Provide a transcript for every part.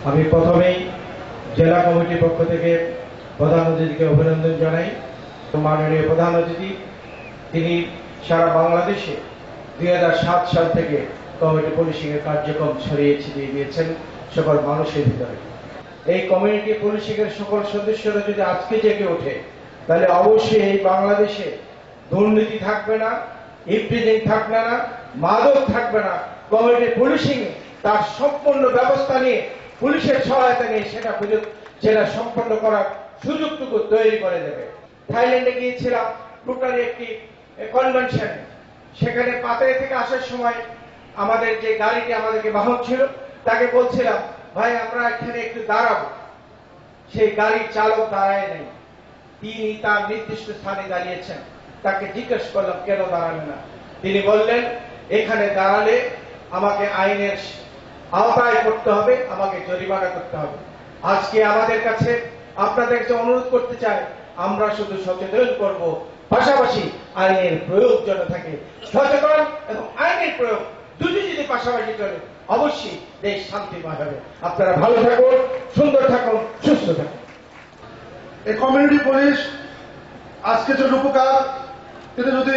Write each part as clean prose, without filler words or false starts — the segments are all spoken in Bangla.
আমি প্রথমেই জেলা কমিটির পক্ষ থেকে প্রধান অতিথিকে অভিনন্দন জানাই। মাননীয় প্রধান অতিথি তিনি সারা বাংলাদেশে 2007 সাল থেকে কমিউনিটি পুলিশিং এর কার্যক্রম ছড়িয়ে ছিটিয়ে দিয়েছেন সকল মানুষের ভিতরে। এই কমিউনিটি পুলিশিং এর সকল সদস্যরা যদি আজকে জেগে ওঠে তাহলে অবশ্যই এই বাংলাদেশে দুর্নীতি থাকবে না, ইভটিজিং থাকবে না, মাদক থাকবে না। কমিউনিটি পুলিশিং তার সম্পূর্ণ ব্যবস্থা নিয়ে পুলিশের সহায়তা নিয়ে সেটা সম্পন্ন করার সুযোগটুকু তৈরি করে দেবে। থাইল্যান্ডে গিয়েছিলাম টোটালি একটি কনভেনশনে, সেখানে পাতায় থেকে আসার সময় আমাদের যে গাড়িটি আমাদেরকে বাহন ছিল তাকে বলছিলাম, ভাই আমরা এখানে একটু দাঁড়াবো। সেই গাড়ির চালক দাঁড়ায় নেই, তিনি তার নির্দিষ্ট স্থানে দাঁড়িয়েছেন। তাকে জিজ্ঞেস করলাম কেন দাঁড়াবে না, তিনি বললেন এখানে দাঁড়ালে আমাকে আইনের আওতায় করতে হবে, আমাকে জরিমানা করতে হবে। আজকে আমাদের কাছে আপনাদেরকে অনুরোধ করতে চাই, আমরা শুধু সচেতন করব, পাশাপাশি আইনের প্রয়োগ যেন থাকে। সচেতন এবং আইনের প্রয়োগ দুটি যদি পাশাপাশি চলে অবশ্যই দেশ শান্তিময় হবে। আপনারা ভালো থাকুন, সুন্দর থাকুন, সুস্থ থাকুন। এই কমিউনিটি পুলিশ আজকে যে উপকার, কিন্তু যদি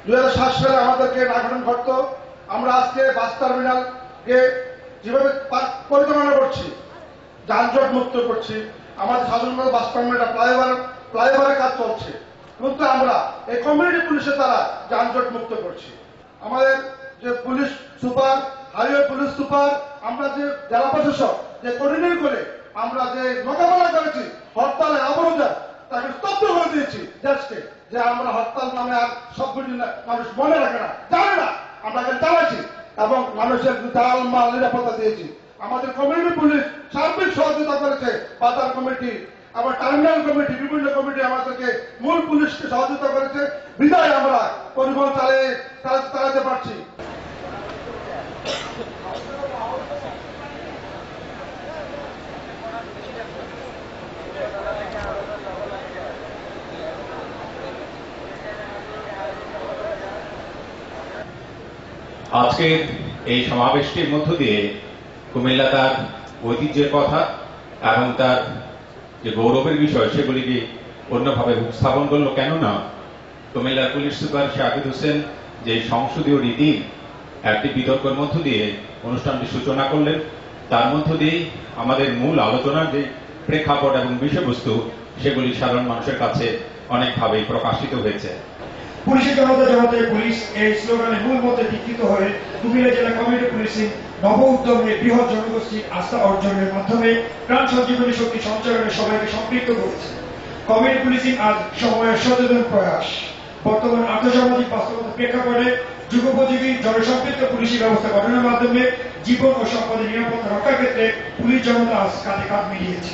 2007 সালে আমাদেরকে না গঠন করতো, আমরা আজকে বাস টার্মিনালকে যেভাবে পরিচালনা করছি, যানজট মুক্ত করছি, আমাদের শাসনমহল বাস টার্মিনালটা ফ্লাইওভারের কাজ চলছে, কিন্তু আমরা এই কমিউনিটি পুলিশের দ্বারা যানজট মুক্ত করছি। আমাদের যে police super, highway police super, আমরা যে জেলা প্রশাসক যে কোঅর্ডিনেট করে আমরা যে মোকাবেলা করেছি হরতালে অবরোধে, তাকে স্তব্ধ করে দিয়েছি দেশকে, যে আমরা হরতাল নামে আর সবগুলি মানুষ মনে রাখে না, জানে না, আমরা চালাইছি এবং মানুষের জাল মাল নিরাপত্তা দিয়েছি। আমাদের কমিউনিটি পুলিশ সার্বিক সহযোগিতা করেছে, বাজার কমিটি, আবার টার্মিনাল কমিটি, বিভিন্ন কমিটি আমাদেরকে মূল পুলিশকে সহযোগিতা করেছে, বিদায় আমরা পরিবহন চালাতে পারছি। আজকের এই সমাবেশটির মধ্য দিয়ে কুমিল্লা তার ঐতিহ্যের কথা এবং তার যে গৌরবের বিষয় সেগুলিকে অন্যভাবে উপস্থাপন করলো। কেননা কুমিল্লার পুলিশ সুপার শাকিদ হোসেন যে সংসদীয় রীতির একটি বিতর্কের মধ্য দিয়ে অনুষ্ঠানটি সূচনা করলেন, তার মধ্য দিয়েই আমাদের মূল আলোচনার যে প্রেক্ষাপট এবং বিষয়বস্তু সেগুলি সাধারণ মানুষের কাছে অনেকভাবেই প্রকাশিত হয়েছে। পুলিশের জনতা জনতায় পুলিশ এই স্লোগানের মূল মতে দীক্ষিত হয়ে কুমিল্লা জেলা কমিউনিটি পুলিশিং নব উদ্যমে বৃহৎ জনগোষ্ঠীর আস্থা অর্জনের মাধ্যমে প্রাণ সঞ্জীবনী শক্তি সঞ্চারণে সবাইকে সম্পৃক্ত করেছে। কমিউনিটি পুলিশিং আজ সময়ের সচেতন প্রয়াস। বর্তমান আর্থসামাজিক বাস্তবতার প্রেক্ষাপটে যুগোপযোগী জনসম্পৃক্ত পুলিশি ব্যবস্থা গঠনের মাধ্যমে জীবন ও সম্পদের নিরাপত্তা রক্ষার ক্ষেত্রে পুলিশ জনতা আজ কাঁধে কাঁধ মিলিয়েছে।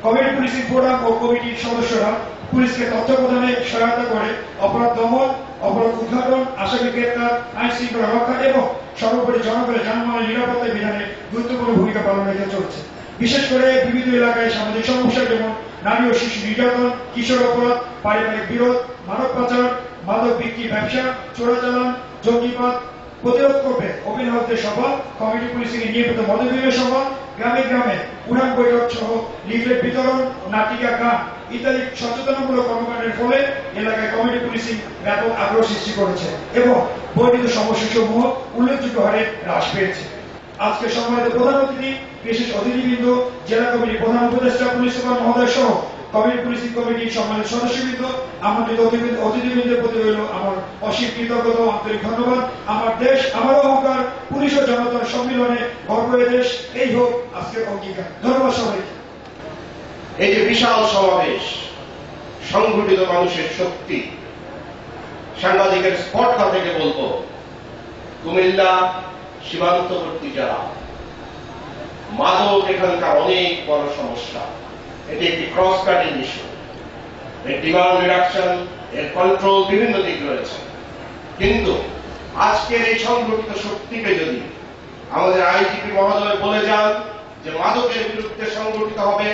কমিউনিটি পুলিশিং ফোরাম ও কমিটির সদস্যরা পুলিশকে তথ্য প্রদানে সহায়তা করে অপরাধ দমন, অপরাধ উদ্ঘাটন, আসামি গ্রেপ্তার, আইন শৃঙ্খলা রক্ষা এবং সর্বোপরি জনগণের যানবাহনের নিরাপত্তা বিধানে গুরুত্বপূর্ণ ভূমিকা পালন রেখে চলছে। বিশেষ করে বিবিধ এলাকায় সামাজিক সমস্যা যেমন নারী ও শিশু নির্যাতন, কিশোর অপরাধ, পারিবারিক বিরোধ, মানব পাচার, মাদক বিক্রি, ব্যবসা, চোরাচালান, জঙ্গিবাদ প্রতিরোধ করবে অভিনবদের সভা, কমিউনিটি পুলিশিং এর নিয়মিত মতবিনিময় সভা, গ্রামে গ্রামে উড়ান বৈঠক সহ লিফলেট বিতরণ, নাটিকা, গান ইত্যাদি সচেতনমূলক কর্মকাণ্ডের ফলে এলাকায় কমিউনিটি পুলিশিং ব্যাপক আগ্রহ সৃষ্টি করেছে এবং বর্ণিত সমস্যা সমূহ উল্লেখযোগ্য হারে হ্রাস পেয়েছে। আজকে সম্মানিত প্রধান অতিথি, বিশেষ অতিথিবৃন্দ, জেলা কমিটির প্রধান উপদেষ্টা পুলিশ সুপার মহোদয় সহ কমিউনিটি পুলিশিং কমিটির সম্মানিত সদস্যবৃন্দ, আমন্ত্রিত অতিথিবৃন্দের প্রতি রইল আমার অসীম কৃতজ্ঞতা ও আন্তরিক ধন্যবাদ। আমার দেশ, আমার অহংকার, পুলিশ ও জনতার সম্মিলনে গর্বের দেশ, এই হোক আজকের অঙ্গীকার। ধন্যবাদ সবাইকে। এই যে বিশাল সমাবেশ, সংগঠিত মানুষের শক্তি, সাংবাদিকের স্পর্ধা থেকে বলবো, কুমিল্লা সীমান্তবর্তী জেলা, মাদক এখানকার অনেক বড় সমস্যা। এটি একটি ক্রস কাটিং ইস্যু। এর ডিমান্ড রিডাকশন, এর কন্ট্রোল, বিভিন্ন দিক রয়েছে। কিন্তু আজকের এই সংগঠিত শক্তিকে যদি আমাদের আইজিপি মহোদয় বলে যান যে মাদকের বিরুদ্ধে সংগঠিত হবে,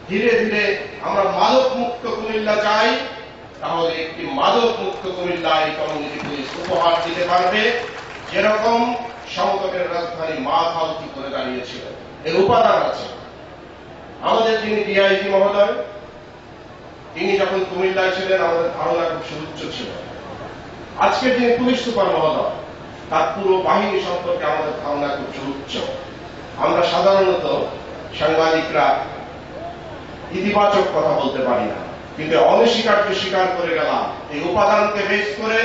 ধীরে ধীরে আমরা মাদক মুক্ত কুমিল্লা চাই, তাহলে একটি মাদক মুক্ত কুমিল্লা এই কমিউনিটি পুলিশ উপহার দিতে পারবে, যেরকম সমতটের রাজধানী মা ভারতী করে দাঁড়িয়েছিল। এর উপাদান আছে। আমাদের যিনি ডিআইজি মহোদয়, তিনি যখন কুমিল্লায় ছিলেন আমাদের ধারণা খুব সুউচ্চ ছিল। আজকের যিনি পুলিশ সুপার মহোদয়, তার পুরো বাহিনী সম্পর্কে আমাদের ধারণা খুব সুউচ্চ। আমরা সাধারণত সাংবাদিকরা ইতিবাচক কথা বলতে পারি না, কিন্তু অনস্বীকার্য স্বীকার করে গেলাম। এই উপাদানকে বেশ করে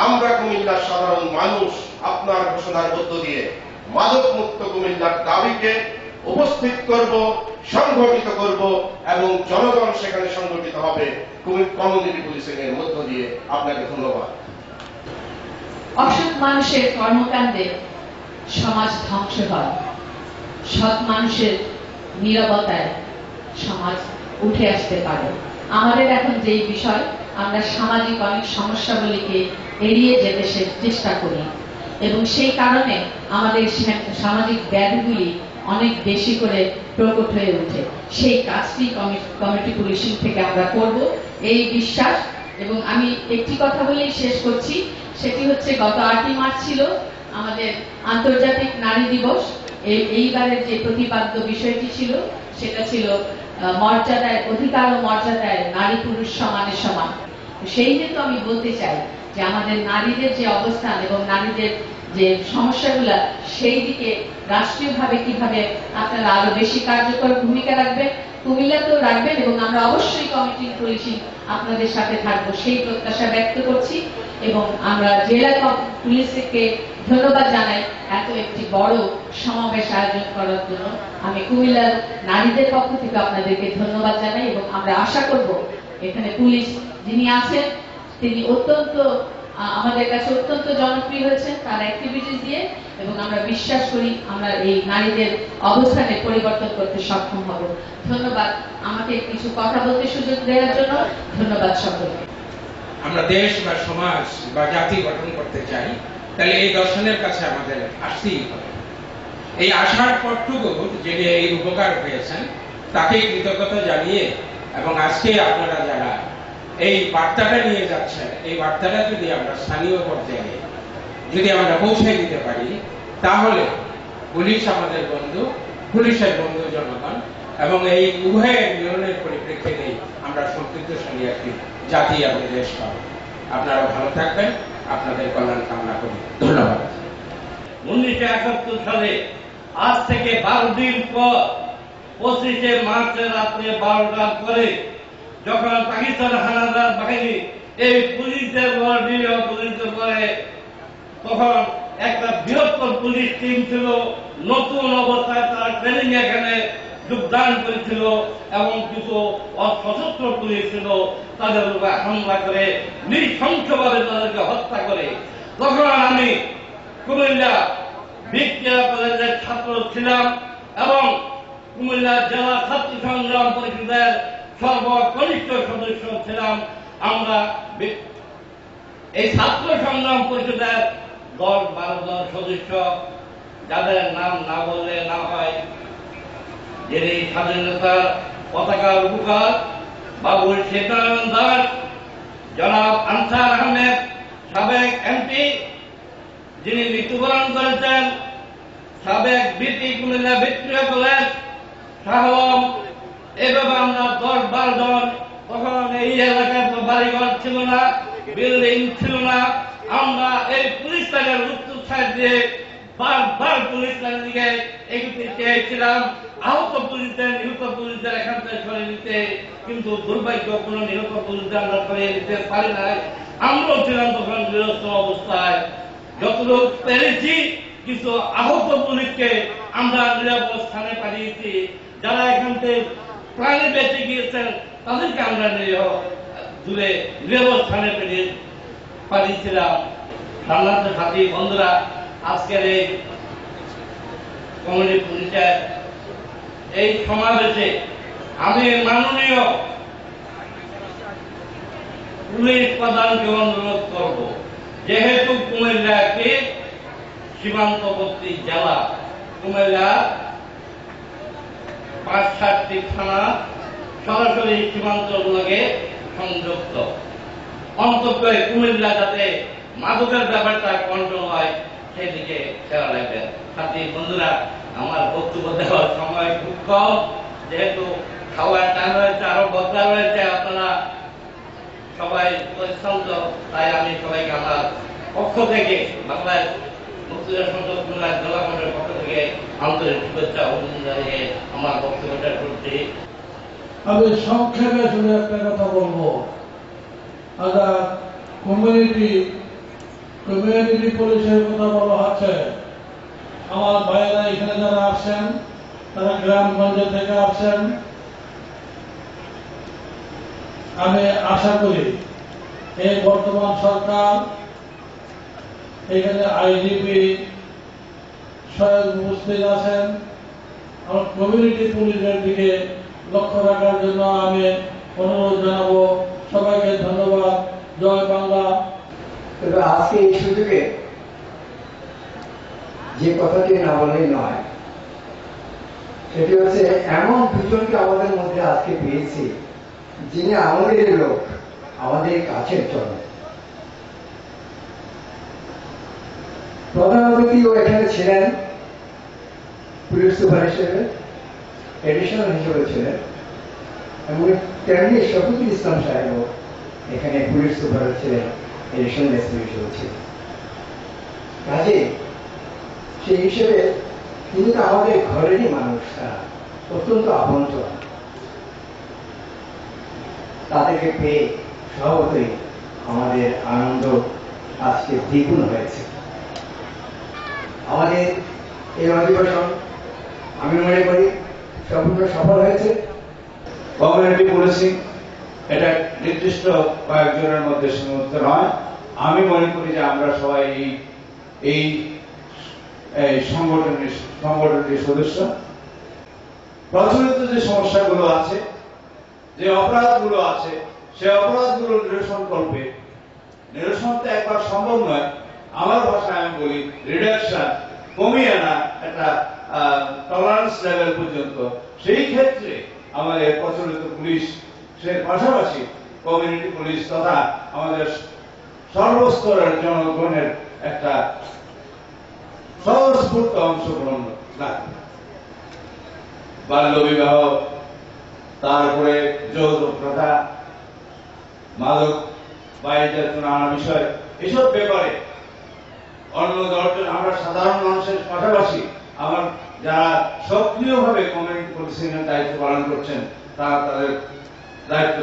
আমরা কুমিল্লার সাধারণ মানুষ আপনার ঘোষণার মধ্য দিয়ে মাদক মুক্ত কুমিল্লার দাবিকে উপস্থিত করব, সংগঠিত করব এবং জনগণ সেখানে সংগঠিত হবে কমিউনিটি পুলিশিং এর মধ্য দিয়ে। আপনাকে ধন্যবাদ। অসৎ মানুষের কর্মকাণ্ডে সমাজ ধ্বংস হয়, সৎ মানুষের নীরবতায় সমাজ উঠে আসতে পারে। আমাদের এখন যেই বিষয়, আমরা সামাজিক অনেক সমস্যাগুলিকে এড়িয়ে যেতে চেষ্টা করি এবং সেই কারণে আমাদের সামাজিক ব্যাধিগুলি অনেক বেশি করে প্রকট হয়ে ওঠে। সেই কাজটি কমিউনিটি পুলিশিং থেকে আমরা করব এই বিশ্বাস। এবং আমি একটি কথা বলেই শেষ করছি, সেটি হচ্ছে গত 8ই মার্চ ছিল আমাদের আন্তর্জাতিক নারী দিবস। এইবারের যে প্রতিপাদ্য বিষয়টি ছিল সেটা ছিল মর্যাদায়, অধিকার ও মর্যাদায় নারী পুরুষ সমানে সমান। সেই হেতু আমি বলতে চাই যে আমাদের নারীদের যে অবস্থান এবং নারীদের যে সমস্যাগুলো, সেই দিকে রাষ্ট্রীয়ভাবে কিভাবে আপনারা আরো বেশি কার্যকর ভূমিকা রাখবেন, কুমিল্লাতেও রাখবেন এবং আমরা অবশ্যই কমিটি পুলিশিং আপনাদের সাথে থাকবো, সেই প্রত্যাশা ব্যক্ত করছি। এবং আমরা জেলা পুলিশকে ধন্যবাদ জানাই এত একটি বড় সমাবেশ আয়োজন করার জন্য। আমি কুমিল্লার নারীদের পক্ষ থেকে আপনাদেরকে ধন্যবাদ জানাই এবং আমরা আশা করব এখানে পুলিশ যিনি আছেন তিনি আমাদের কাছে অত্যন্ত জনপ্রিয় হয়েছেন তার অ্যাক্টিভিটিস দিয়ে, এবং আমরা বিশ্বাস করি আমরা এই নারীদের অবস্থানে পরিবর্তন করতে সক্ষম হব। ধন্যবাদ আমাকে কিছু কথা বলতে সুযোগ দেওয়ার জন্য। ধন্যবাদ সকলকে। আমরা দেশ বা সমাজ বা জাতি গঠন করতে চাই, তাহলে এই দর্শনের কাছে আমাদের আসতেই হবে। এই আসার পরটুকু যিনি এই উপকার পেয়েছেন তাকে কৃতজ্ঞতা জানিয়ে, এবং আজকে আপনারা যারা এই বার্তাটা নিয়ে যাচ্ছেন, এই বার্তাটা যদি আমরা স্থানীয় পর্যায়ে যদি আমরা পৌঁছে দিতে পারি, তাহলে পুলিশ আমাদের বন্ধু, পুলিশের বন্ধু জনগণ, এবং এই উভয়ের মিলনের পরিপ্রেক্ষিতে আমরা সমৃদ্ধশালী একটি জাতি এবং দেশ পাব। আপনারা ভালো থাকবেন, আপনাদের কল্যাণ কামনা করি। ধন্যবাদ। 1971 সালে আজ থেকে 12 দিন পর 25শে মার্চের রাত্রে 12টার পরে যখন পাকিস্তান হানাদার বাহিনী এই পুলিশের উপর নিরীহ পুলিশের পরে, তখন একটা বৃহত্তর পুলিশ টিম ছিল, নতুন অবস্থায় তারা ট্রেনিং এখানে যোগদান করেছিল এবং কিছু সশস্ত্র পুলিশ ছিল, তাদের উপরে হামলা করে নৃশংসভাবে তাদেরকে হত্যা করে। তখন আমি কুমিল্লা ভিক্টোরিয়া কলেজের ছাত্র ছিলাম এবং কুমিল্লা জেলা ছাত্র সংগ্রাম পরিষদের সর্বকনিষ্ঠ সদস্য ছিলাম। আমরা এই ছাত্র সংগ্রাম পরিষদের 10-12 জন সদস্য, যাদের নাম না বললে না হয়, যিনি স্বাধীনতার পতাকার উপকার বাবুল সীতারামন দাস, জনাব আনসার আহমেদ সাবেক এমপি যিনি মৃত্যুবরণ করেছেন, সাবেক বিটি কুমিল্লা ভিক্টোরিয়া কলেজ শাহ আলম, এভাবে আমরা 10-12 জন। তখন এই এলাকায় তো বাড়িঘর ছিল না, বিল্ডিং ছিল না। আমরা এই পুলিশ লাইনের উত্তর সাইড দিয়ে বারবার পুলিশ লাইনের দিকে এগোতে চেয়েছিলাম, আহত পুলিশদের, নিহত পুলিশদের এখান থেকে সরিয়ে নিতে, কিন্তু দুর্ভাগ্যপূর্ণ নিহত পুলিশদের আমরা সরিয়ে নিতে পারি নাই। আমরাও ছিলাম তখন বিরস্ত অবস্থায়। যতটুকু পেরেছি কিছু আহত পুলিশকে আমরা নিরাপদ স্থানে পাঠিয়েছি। যারা এখান থেকে প্রাণে বেঁচে গিয়েছেন তাদেরকে আমরা দূরে নিরাপদ স্থানে পাঠিয়েছিলাম। সাধারণত সাথী বন্ধুরা, আজকের এই কমিউনিটি পুলিশের এই সমাবেশে আমি মাননীয় পুলিশ প্রধানকে অনুরোধ করব, যেহেতু কুমিল্লা একটি সীমান্তবর্তী জেলা, কুমিল্লা 5-7টি থানা সরাসরি সীমান্ত লাগে সংযুক্ত, অন্তত কুমিল্লা যাতে মাদকের ব্যাপারটা কন্ট্রোল হয় সেদিকে খেয়াল রাখবেন। সাথী বন্ধুরা, আমার বক্তব্য দেওয়ার সময় খুব কম, যেহেতু খাওয়ার টাইম হয়েছে, আরো বদলা রয়েছে, আপনারা সবাই পরিশ্রান্ত, তাই আমি সবাইকে আমার পক্ষ থেকে বাংলাদেশ মুক্তিযুদ্ধ সংসদ খুলনা জেলা কমিটির পক্ষ থেকে আন্তরিক শুভেচ্ছা অভিনন্দন জানিয়ে আমার বক্তব্যটা করছি। আমি সংক্ষেপে শুধু একটা কথা বলবো, আবার কমিউনিটি পুলিশের কথা বলা হচ্ছে। আমার ভাইয়েরা এখানে যারা আসছেন তারা গ্রামগঞ্জ থেকে আসছেন। আমি আশা করি এই বর্তমান সরকার এখানে আইজিপি স্বয়ং উপস্থিত আছেন। আমার কমিউনিটি পুলিশের দিকে লক্ষ্য রাখার জন্য আমি অনুরোধ জানাবো। সবাইকে ধন্যবাদ। জয় বাংলা। তবে আজকে এই সুযোগে যে কথাটি না বলেই নয়, সেটি হচ্ছে এমন দুজনকে আমাদের মধ্যে আজকে পেয়েছি যিনি আমাদের লোক, আমাদের কাছের জন্য। প্রধান অতিথিও এখানে ছিলেন, পুলিশ সুপার হিসেবে, এডিশনাল হিসেবে ছিলেন, এবং তেমনি শফিকুল ইসলাম সাহেবও এখানে পুলিশ সুপার ছিলেন, এডিশনাল এসপি হিসেবে ছিলেন। কাজে সেই হিসেবে তিনি তো আমাদের ঘরেরই মানুষ, তারা অত্যন্ত আপনজন। তাদেরকে পেয়ে স্বভাবতই আমাদের আনন্দ আজকে দ্বিগুণ হয়েছে। আমাদের এই অধিবেশন আমি মনে করি সম্পূর্ণ সফল হয়েছে। কমিউনিটি পুলিশিং এটা নির্দিষ্ট কয়েকজনের মধ্যে সীমাবদ্ধ নয়। আমি মনে করি যে আমরা সবাই এই সংগঠনের সদস্য। প্রচলিত যে সমস্যাগুলো আছে, যে অপরাধগুলো আছে, সে অপরাধগুলো নিরসন তো একবার সম্ভব নয়। আমার ভাষায় আমি বলি রিডাকশন, কমিয়ে আনা একটা টলারেন্স লেভেল পর্যন্ত। সেই ক্ষেত্রে আমাদের প্রচলিত পুলিশের পাশাপাশি কমিউনিটি পুলিশ তথা আমাদের সর্বস্তরের জনগণের একটা স্বতঃস্ফূর্ত অংশগ্রহণ লাগবে। বাল্য বিবাহ, তারপরে যৌতুক প্রথা, মাদক বাড়িতে নানা বিষয়, এসব ব্যাপারে অন্য দলজন আমরা সাধারণ মানুষের পাশাপাশি আমার যারা সক্রিয়ভাবে কমিউনিটি পুলিশিং এর দায়িত্ব পালন করছেন তারা তাদের দায়িত্ব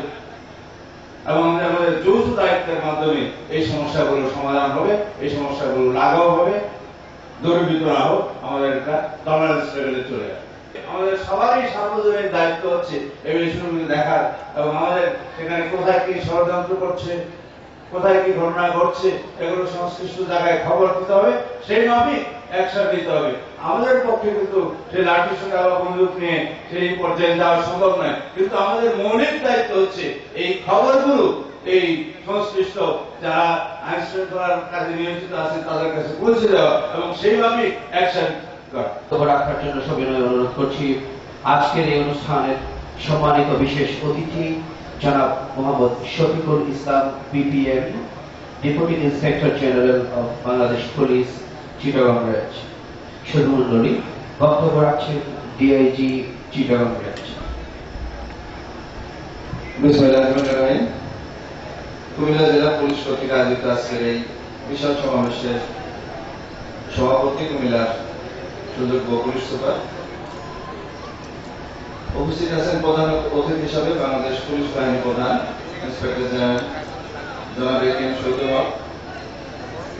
এবং আমাদের যৌথ দায়িত্বের মাধ্যমে এই সমস্যাগুলো সমাধান হবে, এই সমস্যাগুলো লাঘব হবে, দূরীভূত না হোক, আমাদের একটা টলারেন্স লেভেলে চলে আসবে। আমাদের সবারই সার্বজনীন দায়িত্ব হচ্ছে এই বিষয়গুলো দেখার এবং আমাদের সেখানে কোথায় কি ষড়যন্ত্র করছে, কোথায় কি ঘটনা ঘটছে, এগুলো সংশ্লিষ্ট জায়গায় খবর দিতে হবে, সেই মাফিক অ্যাকশন নিতে হবে। আমাদের পক্ষে কিন্তু সেই লাঠি সোটা বা বন্দুক নিয়ে সেই পর্যায়ে যাওয়া সম্ভব নয়, কিন্তু আমাদের মৌলিক দায়িত্ব হচ্ছে এই খবরগুলো এই সংশ্লিষ্ট যারা আইন শৃঙ্খলার কাজে নিয়োজিত আছে তাদের কাছে পৌঁছে দেওয়া এবং সেই মাফিক অ্যাকশন রাখার জন্য সবিনয় অনুরোধ করছি। আজকের এই অনুষ্ঠানের সম্মানিত বিশেষ অতিথি জনাব Mohammad Shafiqul Islam, BPM, deputy inspector general of Bangladesh police, Chittagong range. সুধমণ্ডলী বক্তব্য রাখছেন DIG, চিটাগং রেঞ্জ। কুমিল্লা জেলা পুলিশ কর্তৃক আয়োজিত আজকের এই বিশাল সমাবেশের সভাপতি কুমিল্লার সুযোগ্য পুলিশ সুপার, উপস্থিত আছেন প্রধান অতিথি হিসাবে বাংলাদেশ পুলিশ বাহিনী প্রধান ইন্সপেক্টর জেনারেল জনাব AM শহীদুল হক,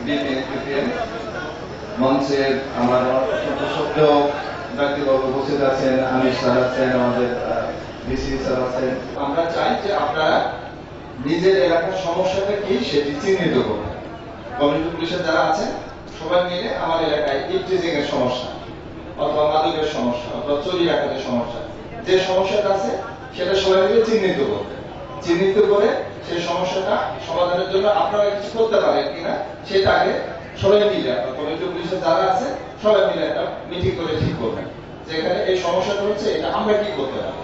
BPM, মঞ্চের আমার সত্ত্বেও ব্যক্তিবর্গ উপস্থিত আছেন, আমির স্যার আছেন, আমাদের DC স্যার আছেন। আমরা চাই যে আপনারা নিজের এলাকার সমস্যাটা কি সেটি চিহ্নিত করবেন। কমিউনিটি পুলিশের যারা আছেন সবাই মিলে আমার এলাকায় ইপটিজিং এর সমস্যা অথবা মাদকের সমস্যা অথবা চুরি ডাকাতের সমস্যা, যে সমস্যাটা আছে সেটা সবাই মিলে চিহ্নিত করবেন। চিহ্নিত করে সেই সমস্যাটা সমাধানের জন্য আপনারা কিছু করতে পারেন কিনা সেটা আগে সবাই মিলে কমিউনিটি পুলিশের যারা আছে সবাই মিলে একটা মিটিং করে ঠিক করবেন, যেখানে এই সমস্যাটা হচ্ছে এটা আমরা কি করতে পারি।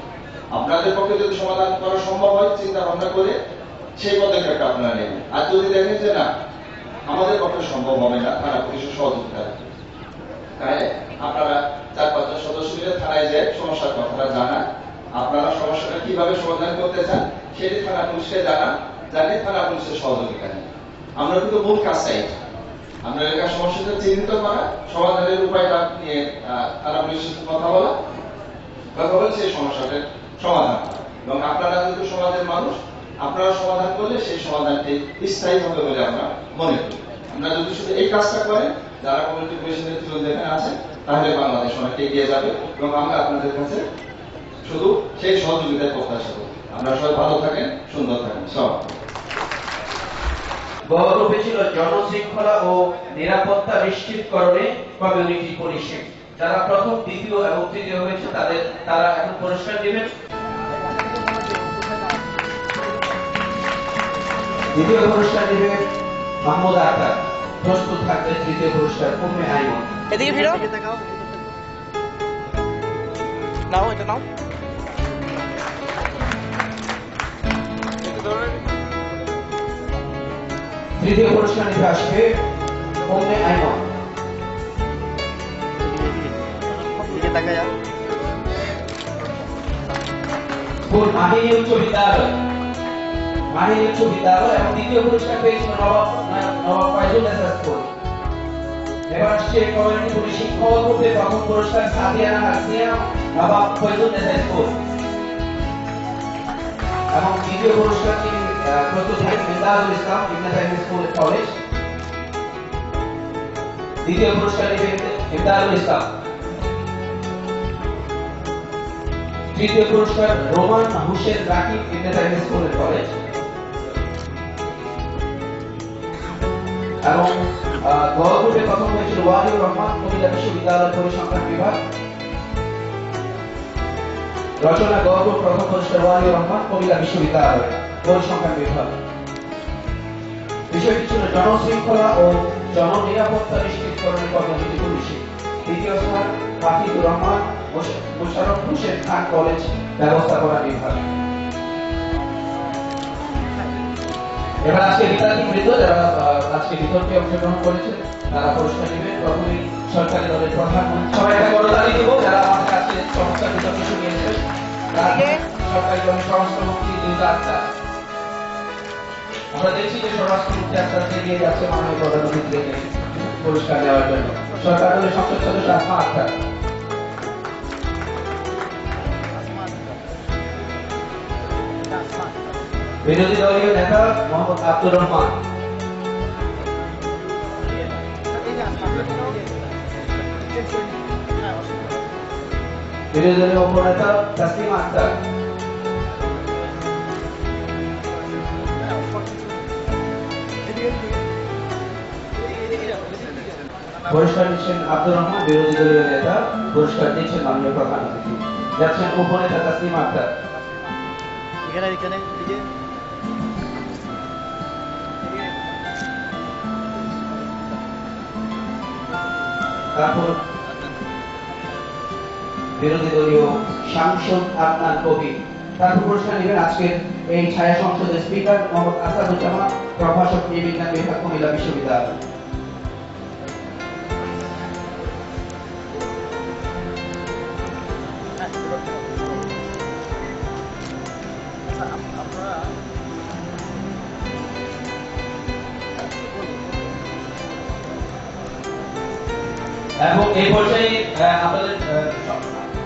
আপনাদের পক্ষে যদি সমাধান করা সম্ভব হয় চিন্তা ভাবনা করে সেই পদক্ষেপটা আপনারা নেবেন। আর যদি দেখেন যে না আমাদের পক্ষে সম্ভব হবে না, থানা পুলিশের সহযোগিতা, তাহলে আপনারা 4-5 জন সদস্য মিলে থানায় যায় সমস্যার কথাটা জানা, আপনারা সমস্যাটা কিভাবে সমাধান করতে চান সেটি থানা পুলিশকে জানিয়ে থানা পুলিশের সহযোগিতা নেই। আমরা কিন্তু মূল কাজ চাই, আমরা এলাকার সমস্যাটা চিহ্নিত করা, সমাধানের উপায়টা নিয়ে থানা পুলিশের সাথে কথা বলে সেই সমস্যাটার সমাধান করা। এবং আপনারা যেহেতু সমাজের মানুষ, আপনারা সমাধান করলে সেই সমাধানটি স্থায়ী হবে বলে আমরা মনে করি। আমরা যদি শুধু এই কাজটা করেন, যারা কমিউনিটি পুলিশের নেতৃত্ব এখানে আছেন, তাহলে বাংলাদেশ অনেকটা এগিয়ে যাবে এবং আমরা আপনাদের কাছে শুধু সেই সহযোগিতায় প্রত্যাশা করি। আমরা সবাই ভালো থাকেন, সুন্দর থাকেন। সব গৌরবে ছিল জনশৃঙ্খলা ও নিরাপত্তা নিশ্চিতকরণে কমিউনিটি পুলিশিং। যারা প্রথম, দ্বিতীয় এবং তৃতীয় হয়েছে তারা এখন পুরস্কার দিবেন। দ্বিতীয় পুরস্কার দিবে মাহমুদ আক্তার। প্রস্তুত থাকবে তৃতীয় পুরস্কার উম্মে আইমান। এদিকে ফিরো, নাও এটা নাও। তৃতীয় পুরস্কার নিতে আসবে উম্মে আইমান। মাহিনী উচ্চ বিদ্যালয় এবং দ্বিতীয় পুরস্কার পেয়েছিল নবাব ফয়জুল স্কুল। এবার আসছে কমিউনিটি পুলিশিং গ্রুপে প্রথম পুরস্কার সাদিয়ানা হাসিয়া, নবাব ফয়জুল স্কুল। এবং দ্বিতীয় পুরস্কারটি প্রস্তুত হয় ইমদাদুল ইসলাম ইবনে তাইমিয়া স্কুল কলেজ। দ্বিতীয় পুরস্কার নেবে ইমদাদুল ইসলাম। তৃতীয় পুরস্কার রোমান হুসেন রাকিব ইবনে তাইমিয়া স্কুল কলেজ। এবং গৌরবে প্রথম হয়েছিল ওয়ালিউর রহমান কুমিল্লা বিশ্ববিদ্যালয় পরিসংখ্যান বিভাগ। রচনা গৌরব প্রথম পুরস্কার ওয়ালিউর রহমান কুমিল্লা বিশ্ববিদ্যালয় পরিসংখ্যান বিভাগ। বিষয়টি ছিল জনশৃঙ্খলা ও জননিরাপত্তা নিশ্চিতকরণের কমিউনিটি পুলিশিং। দ্বিতীয় স্থান হাফিজুর রহমান মোশাররফ হোসেন খান কলেজ ব্যবস্থাপনা বিভাগ। এবার আজকে বিদ্যার্থীবৃন্দ যারা আজকে বিতর্কে অংশগ্রহণ করেছেন তারা পুরস্কার নেবেন। প্রথমেই সরকারি দলের প্রধানমন্ত্রী, সবাই একটা করতালি দিব যারা আমাদের কাছে চমৎকার বিতর্ক শুনিয়েছেন। সরকারি দলের স্বরাষ্ট্রমন্ত্রী দুর্গা আক্তার। আমরা দেখছি যে স্বরাষ্ট্রমন্ত্রী আক্তার এগিয়ে যাচ্ছে মাননীয় প্রধানমন্ত্রীকে পুরস্কার দেওয়ার জন্য। সরকার দলের সংসদ সদস্য আসমা আক্তার। বিরোধী দলীয় নেতা মোহাম্মদ আব্দুর রহমান। বিরোধী দলীয় উপনেতা তাসলিমা আক্তার। পুরস্কার দিচ্ছেন আব্দুর রহমান বিরোধী দলীয় নেতা, পুরস্কার দিচ্ছেন মাননীয় প্রধান অতিথি যাচ্ছেন উপনেতা তাসলিমা আক্তার। তারপর বিরোধী দলীয় সাংসদ আদনান কবির। তারপর পুরস্কার নেবেন আজকের এই ছায়া সংসদের স্পিকার মোহাম্মদ আসাদুজ্জামান, প্রভাষক বিজ্ঞান বিভাগ কুমিল্লা বিশ্ববিদ্যালয়। এবং এই পর্যায়ে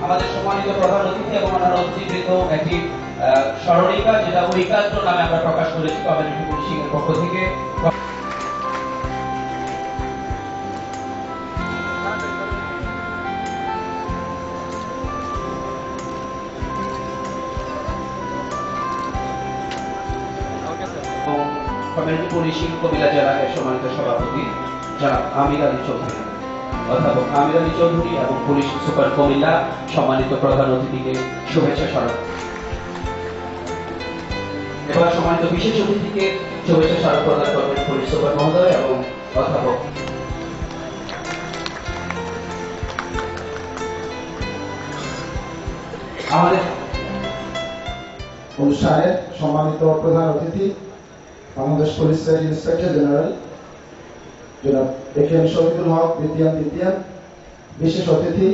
আমাদের সম্মানিত প্রধান অতিথি এবং অন্যান্য অতিথিবৃন্দ একটি স্মরণিকা যেটা ঐকাত্র নামে আমরা প্রকাশ করেছি কমিউনিটি পুলিশিং এর পক্ষ থেকে। কমিউনিটি পুলিশিং কুমিল্লা জেলার সম্মানিত সভাপতি জনাব আমির আলী চৌধুরী, অধ্যাপক আমির আলী চৌধুরী এবং পুলিশ সুপার কুমিল্লা সম্মানিত প্রধান অতিথিকে শুভেচ্ছা স্মারক। এবার সম্মানিত বিশেষ অতিথিকে শুভেচ্ছা স্মারক প্রদান করবেন পুলিশ সুপার মহোদয় এবং অধ্যাপক। আমাদের অনুষ্ঠানের সম্মানিত প্রধান অতিথি বাংলাদেশ পুলিশের ইন্সপেক্টর জেনারেল জনাব এ কে এম শফিকুল হক বিদ্যান, বিশেষ অতিথি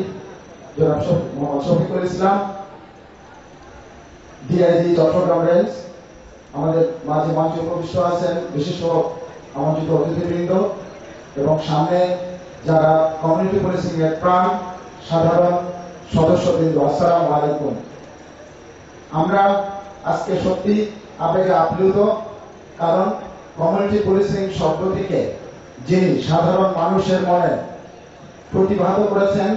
জনাব মোহাম্মদ শফিকুল ইসলাম, ডিআইজি চট্টগ্রাম রেঞ্জ, আমাদের মাঝে মঞ্চে উপবিষ্ট আছেন বিশিষ্ট আমন্ত্রিত অতিথিবৃন্দ এবং সামনে যারা কমিউনিটি পুলিশিং এর প্রাণ সাধারণ সদস্যবৃন্দ, আসসালামু আলাইকুম। আমরা আজকে সত্যি আবেগে আপ্লুত, কারণ কমিউনিটি পুলিশিং শব্দটিকে যিনি সাধারণ মানুষের মনে প্রতিভাত করেছেন,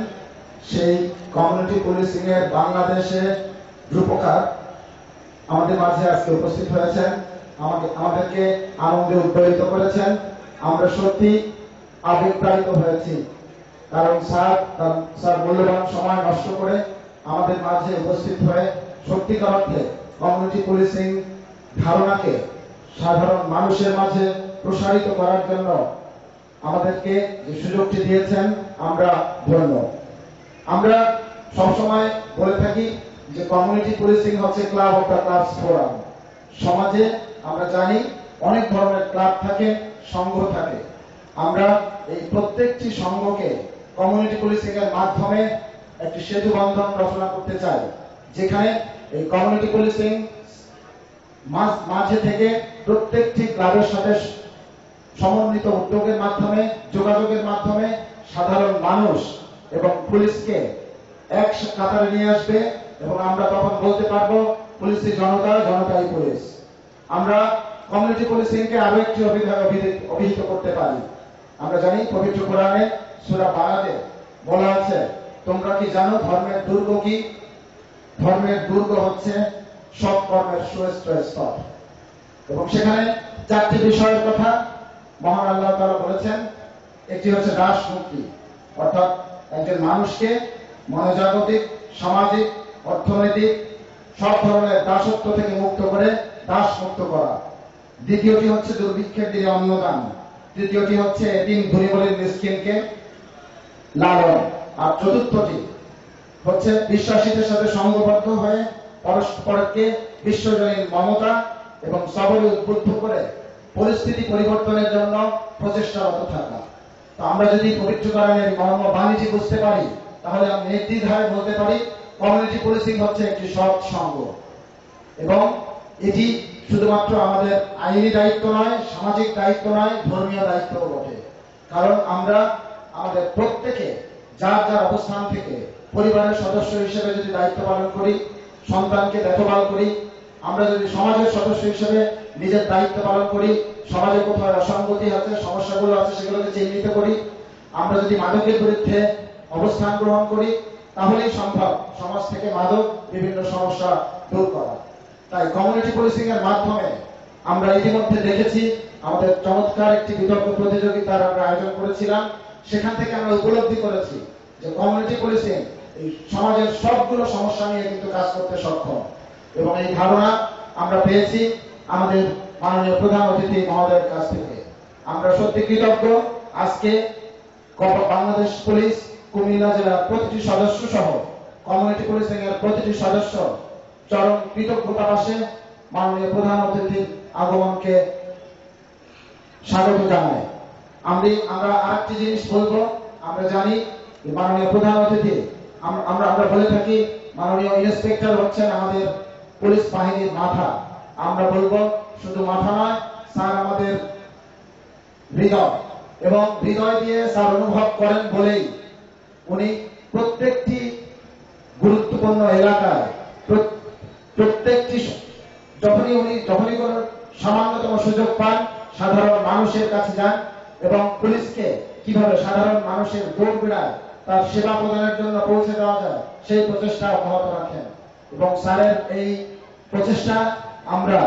সেই কমিউনিটি পুলিশিং এর বাংলাদেশে রূপকার আমাদের মাঝে আজকে উপস্থিত হয়েছেন, আমাদেরকে আনন্দে উদ্বেলিত করেছেন। আমরা সত্যি আবেগপ্রাণিত হয়েছি, কারণ স্যার মূল্যবান সময় নষ্ট করে আমাদের মাঝে উপস্থিত হয়ে সত্যিকার অর্থে কমিউনিটি পুলিশিং ধারণাকে সাধারণ মানুষের মাঝে প্রসারিত করার জন্য আমাদেরকে যে সুযোগটি দিয়েছেন, আমরা ধন্য। আমরা সবসময় বলে থাকি যে কমিউনিটি পুলিশিং হচ্ছে club of the clubs forum. সমাজে আমরা জানি অনেক ধরনের ক্লাব থাকে, সংঘ থাকে। আমরা এই প্রত্যেকটি সংঘকে কমিউনিটি পুলিশিং এর মাধ্যমে একটি সেতু বন্ধন রচনা করতে চাই, যেখানে এই কমিউনিটি পুলিশিং মাঝে থেকে প্রত্যেকটি ক্লাবের সাথে সমন্বিত উদ্যোগের মাধ্যমে, যোগাযোগের মাধ্যমে সাধারণ মানুষ এবং পুলিশকে এক কাতারে নিয়ে আসবে এবং আমরা তখন বলতে পারবো পুলিশই জনতা, জনতাই পুলিশ। আমরা কমিউনিটি পুলিশিংকে আরো একটি অভিহিত করতে পারি। আমরা জানি পবিত্র কোরআনে সূরা বারাতে বলা আছে, তোমরা কি জানো ধর্মের দুর্গ কি? ধর্মের দুর্গ হচ্ছে সৎ কর্মের শ্রেষ্ঠ স্তর। এবং সেখানে চারটি বিষয়ের কথা মহান আল্লাহ তাআলা বলেছেন। একটি হচ্ছে দাস মুক্তি, অর্থাৎ একজন মানুষকে মনোজাগতিক, সামাজিক, অর্থনৈতিক সব ধরনের দাসত্ব থেকে মুক্ত করে দাস মুক্ত করা। দ্বিতীয়টি হচ্ছে দুর্ভিক্ষের দিনে অন্নদান। তৃতীয়টি হচ্ছে এতিম গরিবের মিসকিনকে লালন। আর চতুর্থটি হচ্ছে বিশ্বাসীদের সাথে সংঘবদ্ধ হয়ে পরস্পরকে বিশ্বজনীন মমতা এবং সবরে উদ্বুদ্ধ করে পরিস্থিতি পরিবর্তনের জন্য প্রচেষ্টারত থাকা। তো আমরা যদি পবিত্র কোরআনের মর্ম বাণীটি বুঝতে পারি, তাহলে আমরা নির্দ্বিধায় বলতে পারি কমিউনিটি পুলিশিং হচ্ছে একটি সৎ সংঘ। এবং এটি শুধুমাত্র আমাদের আইনি দায়িত্ব নয়, সামাজিক দায়িত্ব নয়, ধর্মীয় দায়িত্বও বটে। কারণ আমরা আমাদের প্রত্যেকে যার যার অবস্থান থেকে পরিবারের সদস্য হিসেবে যদি দায়িত্ব পালন করি, সন্তানকে দেখভাল করি, আমরা যদি সমাজের সদস্য হিসেবে নিজের দায়িত্ব পালন করি, সমাজে কোথাও অসঙ্গতি আছে, সমস্যাগুলো আছে, সেগুলোকে চিহ্নিত করি, আমরা যদি মাদকের বিরুদ্ধে অবস্থান গ্রহণ করি, তাহলেই সম্ভব সমাজ থেকে মাদক বিভিন্ন সমস্যা দূর করা। তাই কমিউনিটি পুলিশিং এর মাধ্যমে আমরা ইতিমধ্যে দেখেছি, আমাদের চমৎকার একটি বিতর্ক প্রতিযোগিতার আমরা আয়োজন করেছিলাম। সেখান থেকে আমরা উপলব্ধি করেছি যে কমিউনিটি পুলিশিং এই সমাজের সবগুলো সমস্যা নিয়ে কিন্তু কাজ করতে সক্ষম। এবং এই ধারণা আমরা পেয়েছি আমাদের মাননীয় প্রধান অতিথি মহোদয়ের কাছ থেকে। আমরা সত্যি কৃতজ্ঞ। আজকে বাংলাদেশ পুলিশ কুমিল্লা জেলার প্রতিটি সদস্য সহ কমিউনিটি পুলিশিং এর প্রতিটি সদস্য চরম কৃতজ্ঞতা পাশে মাননীয় প্রধান অতিথির আগমনকে স্বাগত জানাই। আমরা আরেকটি জিনিস বলবো, আমরা জানি মাননীয় প্রধান অতিথি, আমরা বলে থাকি মাননীয় ইন্সপেক্টর হচ্ছেন আমাদের পুলিশ বাহিনীর মাথা। আমরা বলবো শুধু মাথা নয়, স্যার আমাদের হৃদয়, এবং হৃদয় দিয়ে স্যার অনুভব করেন বলেই উনি প্রত্যেকটি গুরুত্বপূর্ণ এলাকায় প্রত্যেকটি যখনই কোন সামান্যতম সুযোগ পান সাধারণ মানুষের কাছে যান এবং পুলিশকে কিভাবে সাধারণ মানুষের দোরগোড়ায় তার সেবা প্রদানের জন্য পৌঁছে দেওয়া যায় সেই প্রচেষ্টা অব্যাহত রাখেন। এবং স্যারের এই প্রচেষ্টা আমরা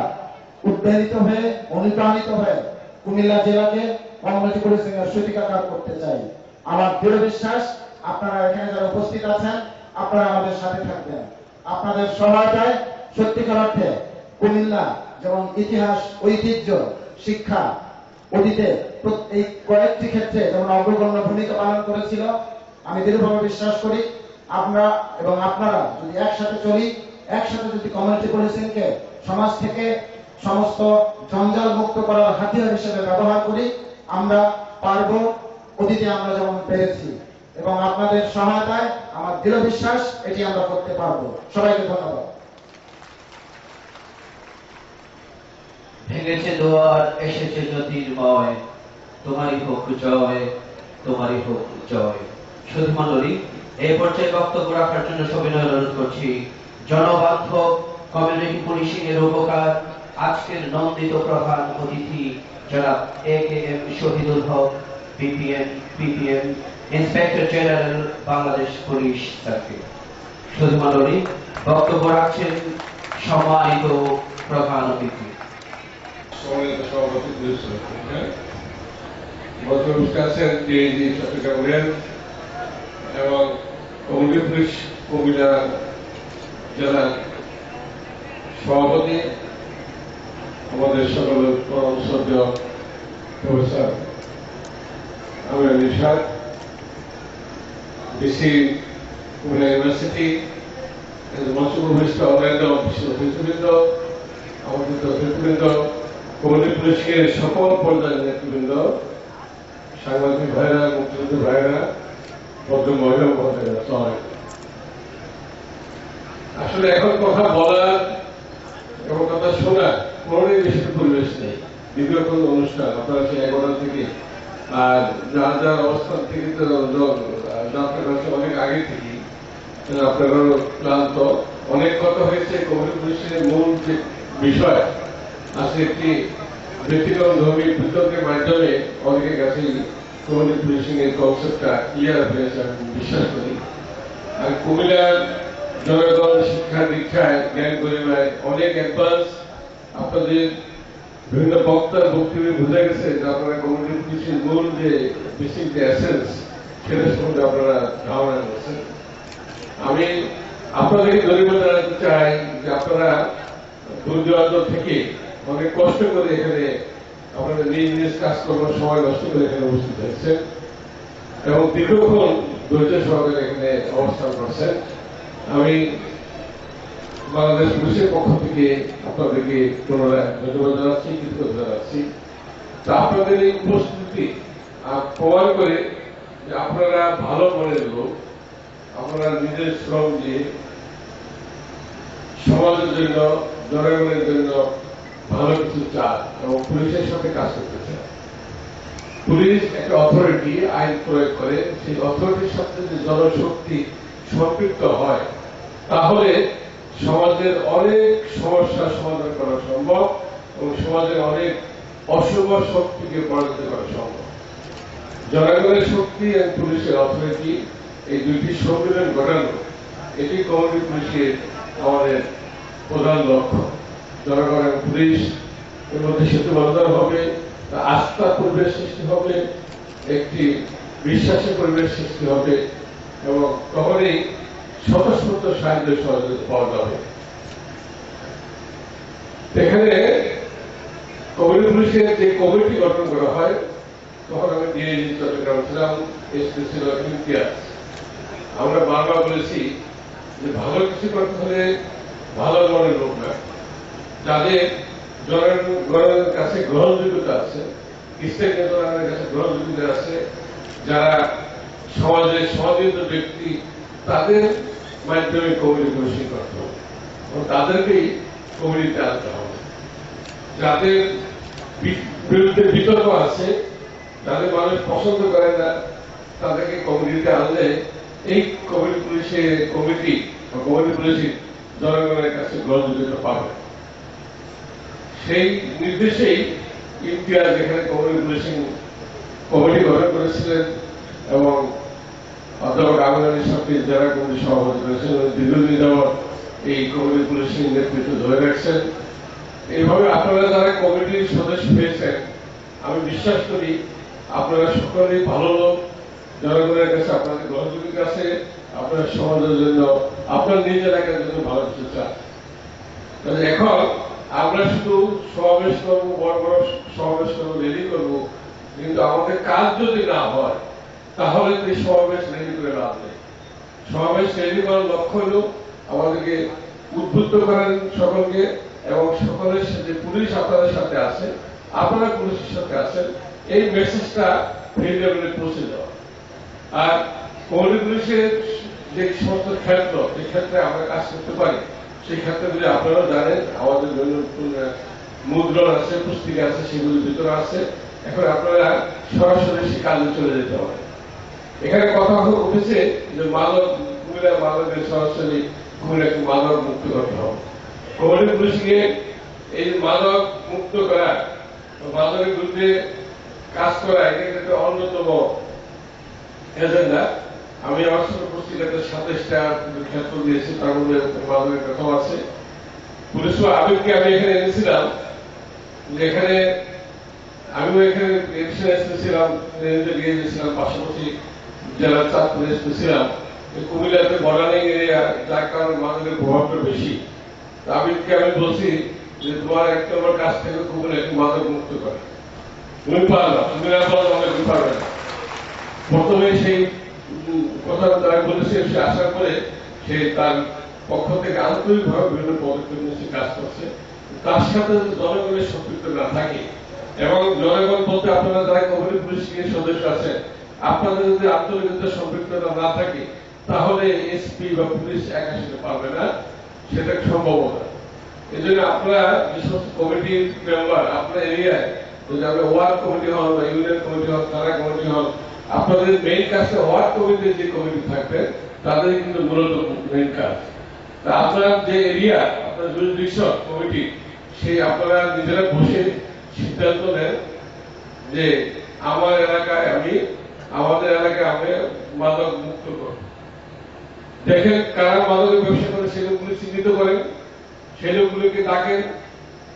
উদ্বেলিত হয়ে, অনুপ্রাণিত হয়ে কুমিল্লা জেলাকে কমিউনিটি পুলিশিং এর সূতিকাগার করতে চাই। আমার দৃঢ় বিশ্বাস আপনারা এখানে যারা উপস্থিত আছেন, আপনারা আমাদের সাথে থাকবেন। আপনাদের সহায়তায় সত্যিকার অর্থে কুমিল্লা যেমন ইতিহাস, ঐতিহ্য, শিক্ষা অতীতে এই কয়েকটি ক্ষেত্রে যেমন অগ্রগণ্য ভূমিকা পালন করেছিল, আমি দৃঢ়ভাবে বিশ্বাস করি আমরা এবং আপনারা যদি একসাথে চলি, একসাথে যদি কমিউনিটি পুলিশিংকে সমাজ থেকে সমস্ত জঞ্জাল মুক্ত করার হাতিয়ার হিসেবে ব্যবহার করি, আমরা পারবো। অতীতে আমরা যেমন পেরেছি এবং আপনাদের সহায়তায় আমার দৃঢ় বিশ্বাস এটি আমরা করতে পারবো। সবাইকে ধন্যবাদ। ভেঙেছে দুয়ার, এসেছে জ্যোতির্ময়, তোমারই হোক জয়, তোমারই হোক জয়। শুধু মণ্ডলী, এই পর্যায়ে বক্তব্য রাখার জন্য সবিনয় অনুরোধ করছি জনবান্ধব কমিউনিটি পুলিশিং এর উপকার আজকের নন্দিত প্রধান অতিথি জনাব AKM Shahidul Haque, PPM inspector general, Bangladesh police service. শুধু মণ্ডলী, বক্তব্য রাখছেন সম্মানিত প্রধান অতিথি। সম্মানিত সভাপতি পুলিশ ভদ্রপুরস্ক আছেন ডিআইজি চট্টগ্রাম এবং কমিউনিটি পুলিশ কুমিল্লা জেলার সভাপতি আমাদের সকলের পরম শ্রদ্ধেয় প্রফেসর আমির নিশাদ, ডিসি কুমিল্লা ইউনিভার্সিটি, মঞ্চভূমিষ্ঠ অন্যান্য বিশ্ববিদ্যালয়বৃন্দ, আমাদের নেতৃবৃন্দ, কমিউনিটি পুলিশের সকল পর্যায়ের নেতৃবৃন্দ, সাংবাদিক ভাইরা, মুক্তিযুদ্ধ ভাইরা, ভদ্র মহিলা মহোদয়রা, সবাই। আসলে এখন কথা বলার এবং কথা শোনার কোনোটাই বেশি পরিবেশ নেই। দীর্ঘ কোনো অনুষ্ঠান আপনারা সেই 11টা থেকে আর যার যার অবস্থান থেকে তো যাত্রা করছে অনেক আগে থেকেই, আপনারাও ক্লান্ত। অনেক কথা হয়েছে। কমিউনিটি পুলিশের মূল যে বিষয় আছে একটি ব্যক্তিগত ধর্মী বিতর্কের মাধ্যমে অনেকের কাছেই কমিউনিটি পুলিশিং এর কনসেপ্টটা ক্লিয়ার হয়েছে আমি বিশ্বাস করি। আর কুমিল্লার জনগণ শিক্ষা দীক্ষায় জ্ঞান গরিমায় অনেক অ্যাডভান্স। আপনাদের বিভিন্ন বক্তার বক্তব্যে বোঝা গেছে যে আপনারা কমিউনিটি পুলিশের মূল যে বেসিক যে এসেন্স সেটা সম্বন্ধে আপনারা ধারণা করেছেন। আমি আপনাদেরকে ধন্যবাদ জানাতে চাই যে আপনারা দূর দূরান্ত থেকে অনেক কষ্ট করে এখানে আপনাদের নিজ নিজ কাজ করবার সময় নষ্ট করে এখানে উপস্থিত হয়েছেন এবং দীর্ঘক্ষণ ধৈর্য সহকারে এখানে অবস্থান করছেন। আমি বাংলাদেশ পুলিশের পক্ষ থেকে আপনাদেরকে পুনরায় ধন্যবাদ জানাচ্ছি, কৃতজ্ঞতা জানাচ্ছি। তা আপনাদের এই উপস্থিতি প্রমাণ করে যে আপনারা ভালো মনের লোক, আপনারা নিজের শ্রম দিয়ে সমাজের জন্য, জনগণের জন্য ভালো কিছু চান এবং পুলিশের সাথে কাজ করতে চান। পুলিশ একটা অথরিটি, আইন প্রয়োগ করে। সেই অথরিটির সাথে যদি জনশক্তি সম্পৃক্ত হয় তাহলে সমাজের অনেক সমস্যার সমাধান করা সম্ভব এবং সমাজের অনেক অশুভ শক্তিকে পরাজিত করা সম্ভব। জনগণের শক্তি এবং পুলিশের অথরিটি, এই দুইটি সম্মিলন ঘটানো, এটি কমিউনিটি পুলিশের আমাদের প্রধান লক্ষ্য। জনগণ এবং পুলিশ এর মধ্যে সেতু বন্ধন হবে, আস্থার পরিবেশ সৃষ্টি হবে, একটি বিশ্বাসের পরিবেশ সৃষ্টি হবে এবং তখনই স্বতঃস্ফূর্ত সাহায্য সহযোগিতা পাওয়া যাবে। এখানে কমিউনিটি পুলিশের যে কমিটি গঠন করা হয়, তখন আমি ডিআইজি চট্টগ্রাম ছিলাম, এসপি ছিল ইমতিয়াজ। আমরা বারবার বলেছি যে ভালো কিছু করতে হলে ভালো মনের লোক না, যাদের জনগণের কাছে গ্রহণযোগ্যতা আছে, স্টেকের কাছে গ্রহণযোগ্যতা আছে, যারা সমাজের সমাদৃত ব্যক্তি, তাদের মাধ্যমে কমিউনিটি পুলিশিং করতে হবে এবং তাদেরকেই কমিউনিটিতে আনতে হবে। যাদের বিরুদ্ধে বিতর্ক আছে, যাদের মানুষ পছন্দ করে না, তাদেরকে কমিউনিটিতে আনলে এই কমিউনিটি পুলিশের কমিটি বা কমিউনিটি পুলিশিং জনগণের কাছে গ্রহণযোগ্যতা পাবে। সেই নির্দেশেই ইমতিয়াজ এখানে কমিউনিটি পুলিশিং কমিটি গঠন করেছিলেন এবং অধ্যাপক আমিনুল সাথে যারা কমিটি সভাপতি করেছেন, দীর্ঘদিন যাবৎ এই কমিউনিটি পুলিশিং নেতৃত্ব ধরে রাখছেন। এইভাবে আপনারা যারা কমিটির সদস্য হয়েছেন, আমি বিশ্বাস করি আপনারা সকলেই ভালো লোক, জনগণের কাছে আপনাদের গ্রহণযোগ্যতা আছে, আপনার সমাজের জন্য, আপনার নিজ এলাকার জন্য ভালো কিছু চান। এখন আমরা শুধু সমাবেশ করবো, বড় বড় সমাবেশ করবো, রেলি করবো, কিন্তু আমাদের কাজ যদি না হয় তাহলে এই সমাবেশ রেলি করে লাভ নেই। সমাবেশ রেলি করার লক্ষ্য হল আমাদেরকে উদ্বুদ্ধ করেন সকলকে এবং সকলের সাথে পুলিশ আপনাদের সাথে আছে, আপনারা পুলিশের সাথে আছেন, এই মেসেজটা ফিল্ড লেভেলে পৌঁছে দেওয়া। আর কমিউনিটি পুলিশের যে সমস্ত ক্ষেত্র যে ক্ষেত্রে আমরা কাজ করতে পারি সেই ক্ষেত্রগুলি আপনারাও জানেন। আমাদের মুদ্রণ আছে, পুস্তিকা আছে, সেগুলির ভিতরে আছে। এখন আপনারা সরাসরি সে কাজে চলে যেতে হবে। এখানে কথা উঠেছে যে কুমিল্লা মাদকের সরাসরি কুমিল্লাকে মাদক মুক্ত করতে হবে। কমিউনিটি পুলিশিং এ এই মাদক মুক্ত করা, মাদকের বিরুদ্ধে কাজ করা, এটা একটা অন্যতম এজেন্ডা। আমি আমার ছোট পুস্তিকাতে 27টা ক্ষেত্র দিয়েছি, তার মধ্যে মাদকের কথা আছে। পুলিশ আবেগকে আমি এখানে এনেছিলাম, যে এখানে আমিও এখানে ছিলাম, গিয়েছিলাম, পাশাপাশি জেলার চাঁদপুরে ছিলাম। কুমিল্লাতে বর্ডারিং এরিয়া, যার কারণে মাদকের প্রভাবটা বেশি। আবেগকে আমি বলছি যে তোমার 1 নম্বর কাজ থেকে কুমিল্লাকে মাদক মুক্ত করে। তুমি পারবা, তুমি না পারো আমাকে পারবে না। প্রথমে সেই কথা তারা বলেছে, সে আসার পরে সে তার পক্ষ থেকে আন্তরিকভাবে বিভিন্ন পদক্ষেপ নিয়ে সে কাজ করছে। তার সাথে যদি জনগণের সম্পৃক্ত না থাকে, এবং জনগণ বলতে আপনারা যারা কমিউনিটি পুলিশিং এর সদস্য আছেন, আপনাদের যদি আন্তরিকতা সম্পৃক্ততা না থাকে, তাহলে এসপি বা পুলিশ একা সেটা পারবে না, সেটা সম্ভব না। এই জন্য আপনারা যে সমস্ত কমিটির মেম্বার আপনার এরিয়ায়, যদি আপনি ওয়ার্ড কমিটি হন বা ইউনিয়ন কমিটি হন, থানা কমিটি হন, আপনাদের মেইন কাজটা ওয়ার্ড কমিটির যে কমিটি থাকবে তাদের কিন্তু মূলত মেইন কাজ। তা আপনার যে এরিয়া, আপনার জুরিডিকশন কমিটি, সেই আপনারা নিজেরা বসে সিদ্ধান্ত নেন যে আমাদের এলাকায় আমি মাদক মুক্ত করব। দেখেন কারা মাদকের ব্যবসা করে, সে লোকগুলি চিহ্নিত করেন, সেই লোকগুলিকে ডাকেন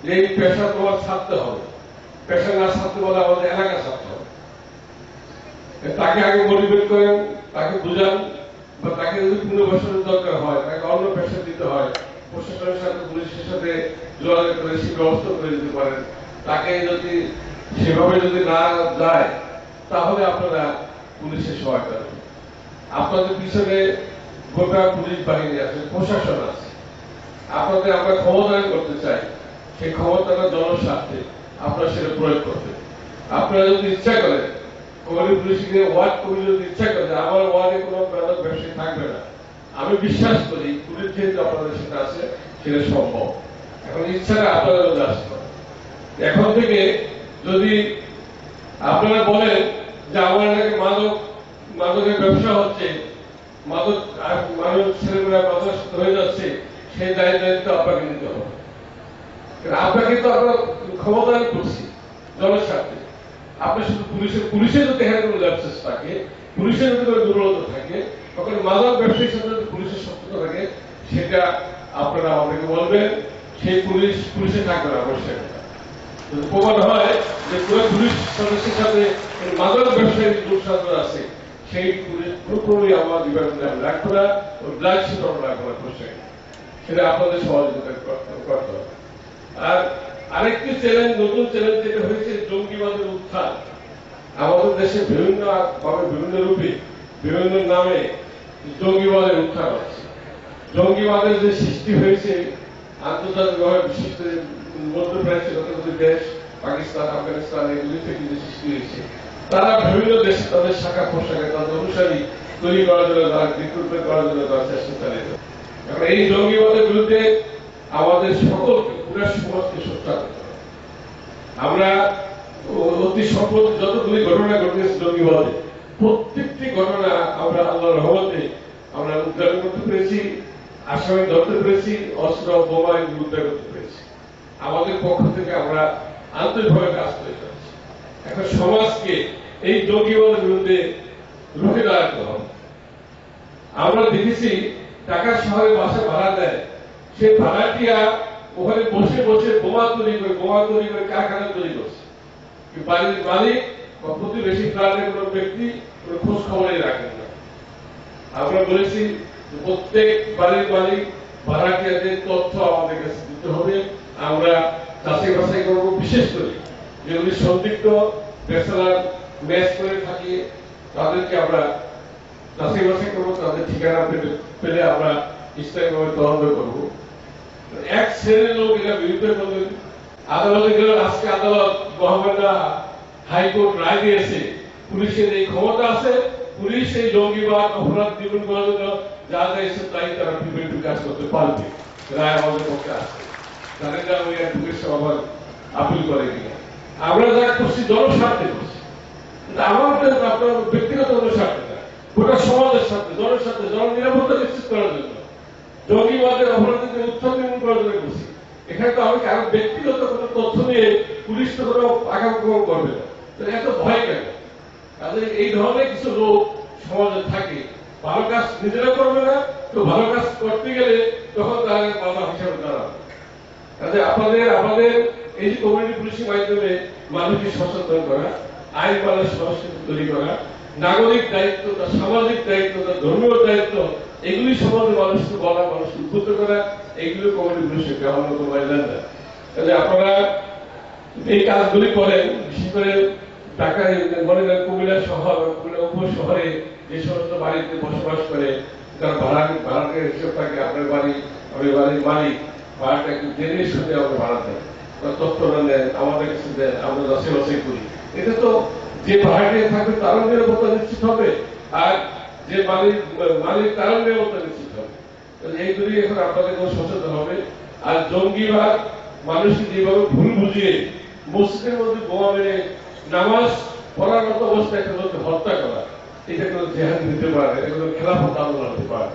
যে এই পেশা তোমার ছাড়তে হবে, পেশা না ছাড়তে বলে আমাদের এলাকা ছাড়তে হবে। তাকে আগে মোটিভেট করেন, তাকে বুঝান, বা তাকে যদি পুনর্বাসনের দরকার হয়, তাকে অন্য পেশা দিতে হয়, প্রশাসনের সাথে পুলিশের সাথে যোগাযোগ করে সে ব্যবস্থা করে দিতে পারেন। তাকে যদি সেভাবে যদি না যায়, তাহলে আপনারা পুলিশের সহায়তা দেবেন। আপনাদের পিছনে গোটা পুলিশ বাহিনী আছে, প্রশাসন আছে। আপনাদের আমরা ক্ষমতায়ন করতে চাই, সেই ক্ষমতাটা জনস্বার্থে আপনারা সেটা প্রয়োগ করবেন। আপনারা যদি ইচ্ছা করেন, কমিউনিটি পুলিশিং এর ওয়ার্ড কমিটি যদি ইচ্ছা করে আমার ওয়ার্ডে কোনো মাদক ব্যবসায়ী থাকবে না, আমি বিশ্বাস করি পুলিশ যেহেতু আপনাদের সেটা আছে, সেটা সম্ভব। এখন ইচ্ছাটা আপনাদের মধ্যে আসতে হবে। এখন থেকে যদি আপনারা বলেন যে আমার এলাকায় মাদকের ব্যবসা হচ্ছে, মাদক ছেলেমেয়েরা মাদক হয়ে যাচ্ছে, সেই দায়িত্ব আপনাকে নিতে হবে। আপনাকে তো আমরা ক্ষমতায়ন করছি জনস্বার্থে। আপনার শুধু পুলিশের যদি এখানে কোনো ল্যাপসেস থাকে, পুলিশের যদি কোনো দুর্বলতা থাকে, তখন মাদক ব্যবসায়ীর সাথে যদি পুলিশের শত্রুতা থাকে, সেটা আপনারা আমাদেরকে বলবেন। সেই পুলিশে থাকবে না অবশ্যই। যদি প্রমাণ হয় যে পুরো পুলিশ সদস্যের সাথে মাদক ব্যবসায়ীর যোগসাধন আছে, সেই পুলিশ পুরোপুরি আমার ডিপার্টমেন্টে আমি রাখবো না, ওই ব্লাড শিট আমরা রাখবো না অবশ্যই। সেটা আপনাদের সহযোগিতা করতে হবে। আর আরেকটি চ্যালেঞ্জ, নতুন চ্যালেঞ্জ যেটা হয়েছে জঙ্গিবাদের উত্থান। আমাদের দেশে বিভিন্ন ভাবে, বিভিন্ন রূপে, বিভিন্ন নামে জঙ্গিবাদের উত্থান হচ্ছে। জঙ্গিবাদের যে সৃষ্টি হয়েছে আন্তর্জাতিকভাবে, বিশেষ করে মধ্যপ্রাচ্যের দেশ পাকিস্তান, আফগানিস্তান, এগুলি থেকে যে সৃষ্টি হয়েছে, তারা বিভিন্ন দেশে তাদের শাখা প্রশাখা, তাদের অনুসারী তৈরি করার জন্য, তারা রিক্রুটমেন্ট করার জন্য তারা চেষ্টা চালিয়ে যাবে। এখন এই জঙ্গিবাদের বিরুদ্ধে আমাদের সকলকে, পুরো সমাজকে সোচ্চার করতে হবে। আমরা অতি সম্প্রতি যতগুলি ঘটনা ঘটেছে জঙ্গিবাদে, প্রত্যেকটি ঘটনা আমরা আল্লাহর রহমতে আমরা উদ্ধার করতে পেরেছি, আসামি ধরতে পেরেছি, অস্ত্র বোমা উদ্ধার করতে পেরেছি। আমাদের পক্ষ থেকে আমরা আন্তরিকভাবে কাজ করে যাচ্ছি। এখন সমাজকে এই জঙ্গিবাদের বিরুদ্ধে রুখে দাঁড়াতে হবে। আমরা দেখেছি ঢাকা শহরে বাসা ভাড়া দেয়, সে ভাড়াটিয়া ওখানে বসে বসে বোমা তৈরি করে কারখানা তৈরি করছে। বাড়ির মালিক বা প্রতিবেশী ফ্ল্যাটের কোন ব্যক্তি কোন খোঁজ খবরই রাখেন না। আমরা বলেছি প্রত্যেক বাড়ির মালিক ভাড়াটিয়াদের তথ্য আমাদের কাছে দিতে হবে। আমরা যাচাই বাছাই করবো, বিশেষ করে যেগুলি সন্দিগ্ধ ব্যাচেলার ম্যাচ করে থাকি তাদেরকে আমরা যাচাই বাছাই করবো, তাদের ঠিকানা পেলে আমরা ইসলামিকভাবে তদন্ত করবো। এক শ্রেণীর লোক এটা বিরুদ্ধে করলেন, আদালতে গেল। আজকে আদালত মহামান্য হাইকোর্ট রায় দিয়েছে পুলিশের এই ক্ষমতা আছে, পুলিশ এই জঙ্গিবাদ অপরাধ দ্বিগুণ করার জন্য যা যা এসে তাই তারা প্রিভেন্টিভ কাজ করতে পারবে। রায় আমাদের পক্ষে আসছে, জানেন না ওই অ্যাডভোকেট আবার আপিল করে কিনা। আমরা যা করছি জনস্বার্থে করছি, আমাদের আপনার ব্যক্তিগত স্বার্থে না, গোটা সমাজের সাথে, জনের সাথে, জননিরাপত্তা নিশ্চিত করার জন্য, জঙ্গিবাদের অপরাধীদের উত্থান নির্মূল করার জন্য করছি। এখানে তো আমি কারণ ব্যক্তিগত কোনো তথ্য নিয়ে পুলিশ তো কোনো আগাম করবে না, এত ভয় কেন? তাদের এই ধরনের কিছু লোক সমাজে থাকে, ভালো কাজ নিজেরা করবে না, তো ভালো কাজ করতে গেলে তখন তাদের বাধা হিসাবে দাঁড়াবে। তাদের আমাদের এই যে কমিউনিটি পুলিশের মাধ্যমে মানুষকে সচেতন করা, আইন মানার সংস্কৃতি তৈরি করা, নাগরিক দায়িত্ব, তার সামাজিক দায়িত্ব, তার ধর্মীয় দায়িত্ব, এগুলি সমাজে মানুষকে বলা, মানুষকে উদ্বুদ্ধ করা, এগুলো কমিউনিটি পুলিশের অন্যতম এজেন্ডা। তাহলে আপনারা এই কাজগুলি করেন, বিশেষ করে ঢাকায় মনে করেন কুমিল্লা শহর, কুমিল্লা উপশহরে যে সমস্ত বাড়িতে বসবাস করে তার ভাড়াকে হিসেব থাকে, আপনার বাড়ির মালিক ভাড়াটা একটু জেনে শুনে আমরা ভাড়া দেন, তথ্যটা নেন, আমাদের কাছে দেন, আমরা যাচাই বাছাই করি। এটা তো যে ভাড়াটে থাকবে তারও নিরাপত্তা নিশ্চিত হবে, আর যে মালিক তারও নিরাপত্তা নিশ্চিত হবে। এইগুলি এখন আপনাদের সচেতন হবে। আর জঙ্গিবাদ মানুষকে যেভাবে ভুল বুঝিয়ে মসজিদের মধ্যে বোমা মেরে নামাজ পড়ার মতো অবস্থায় একটা লোককে হত্যা করা, এটা কোনো জেহাদ নিতে পারে, এটা কোনো খেলাফত আন্দোলন হতে পারে।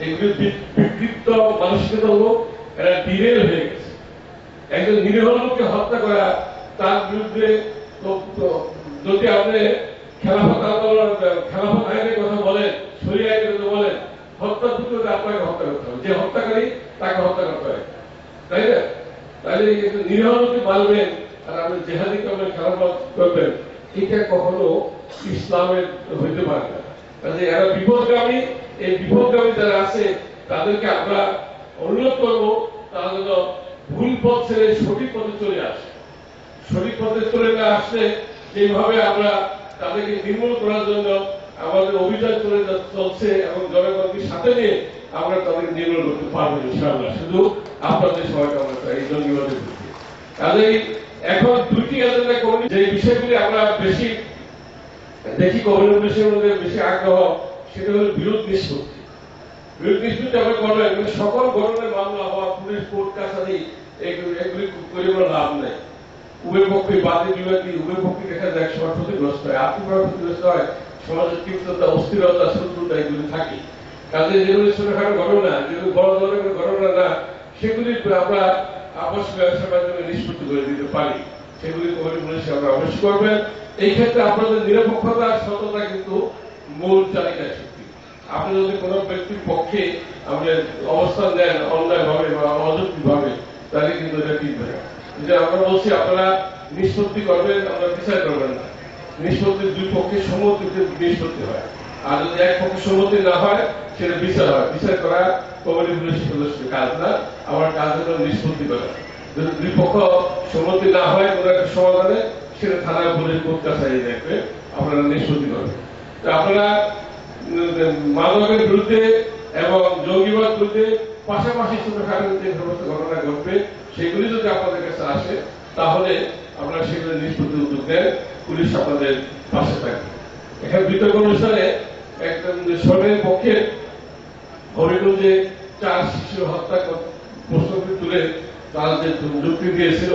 এগুলি বিক্ষিপ্ত মানসিকতা লোক, এরা ডিরেল হয়ে গেছে। একজন নিরীহ লোককে হত্যা করা, তার বিরুদ্ধে যদি আপনি খেলাফত আন্দোলন, খেলাফত আইনের কথা বলেন, শরীয়ত আইনের কথা বলেন, হত্যার বিরুদ্ধে আপনাকে হত্যা করতে হবে, যে হত্যাকারী তাকে হত্যা করতে হবে, তাই না? তাহলে নিরীহ লোককে মারবেন আর আপনি জেহাদি করবেন, খেলাফত করবেন, এটা কখনো ইসলামের হইতে পারে না। কাজে এরা বিপদগামী, এই বিপদগামী যারা আছে তাদেরকে আমরা অনুরোধ করবো তারা যেন ভুল পথ ছেড়ে সঠিক পথে চলে আসে। সঠিক পথে চলে না আসলে যেভাবে আমরা তাদেরকে নির্মূল করার জন্য আমাদের অভিযান চলছে এবং জনগণকে সাথে নিয়ে আমরা তাদেরকে নির্মূল করতে পারবো ইনশাআল্লাহ, শুধু আপনাদের সহায়তা আমরা চাই এই জঙ্গিবাদের বিরুদ্ধে। কাজেই এখন দুইটি এজেন্ডা কমিটি, যে বিষয়গুলি আমরা বেশি দেখি কমিউনিটি পুলিশের মধ্যে বেশি আগ্রহ, সেটা হল বিরোধ নিষ্পত্তি। বিরোধ নিষ্পত্তি আমরা করবেন, সকল ঘটনায় মামলা হওয়া, পুলিশ কোর্ট কাছারি, এগুলি করে কোনো লাভ নেই। উভয় পক্ষে বাদী বিবাদী, উভয় পক্ষে দেখা যায় একসময় ক্ষতিগ্রস্ত হয়, আর্থিকভাবে ক্ষতিগ্রস্ত হয়, সমাজের তীব্রতা, অস্থিরতা, শত্রুতা এগুলি থাকে। কাজে যেগুলি ছোটখাটো ঘটনা, যেগুলি বড় ধরনের ঘটনা না, সেগুলি আমরা আপস ব্যবসার মাধ্যমে নিষ্পত্তি করে দিতে পারি, সেগুলি কমিটি পুলিশে আমরা অবশ্যই করবেন। এই ক্ষেত্রে আপনাদের নিরপেক্ষতা আর সততা কিন্তু মূল চালিকা শক্তি। আপনি যদি কোনো ব্যক্তির পক্ষে আমাদের অবস্থান দেন অন্যায়ভাবে বা অযৌক্তিকভাবে, তাহলে কিন্তু এটা টিকবে না। যে আমরা বলছি আপনারা নিষ্পত্তি করবেন, আমরা বিচার করবেন না। নিষ্পত্তির দুই পক্ষে সম্মতিতে নিষ্পত্তি হয়, আর যদি এক পক্ষে সম্মতি না হয় সেটা বিচার হয়। বিচার করা কমিটি পুলিশের সদস্যের কাজ না, আমার কাজ হল নিষ্পত্তি করা। যদি দুই পক্ষ সম্মতি না হয় কোনো একটা সমাধানে, সেটা থানায় পুলিশ কোর্ট কাছারি দেখবে, আপনারা নিষ্পত্তি করবেন। তো আপনারা মাদকের বিরুদ্ধে এবং জঙ্গিবাদ বিরুদ্ধে পাশাপাশি ছোটখাটো যে সমস্ত ঘটনা ঘটবে, সেগুলি যদি আপনাদের কাছে আসে, তাহলে আপনারা সেগুলি নিষ্পত্তি উদ্যোগ নেন, পুলিশ আপনাদের পাশে থাকবে। এখানে বিতর্ক অনুষ্ঠানে একদম সরকারের পক্ষে হবিগঞ্জে 4 শিশুর হত্যা প্রশ্নটি তুলে তারা যে যুক্তি দিয়েছিল,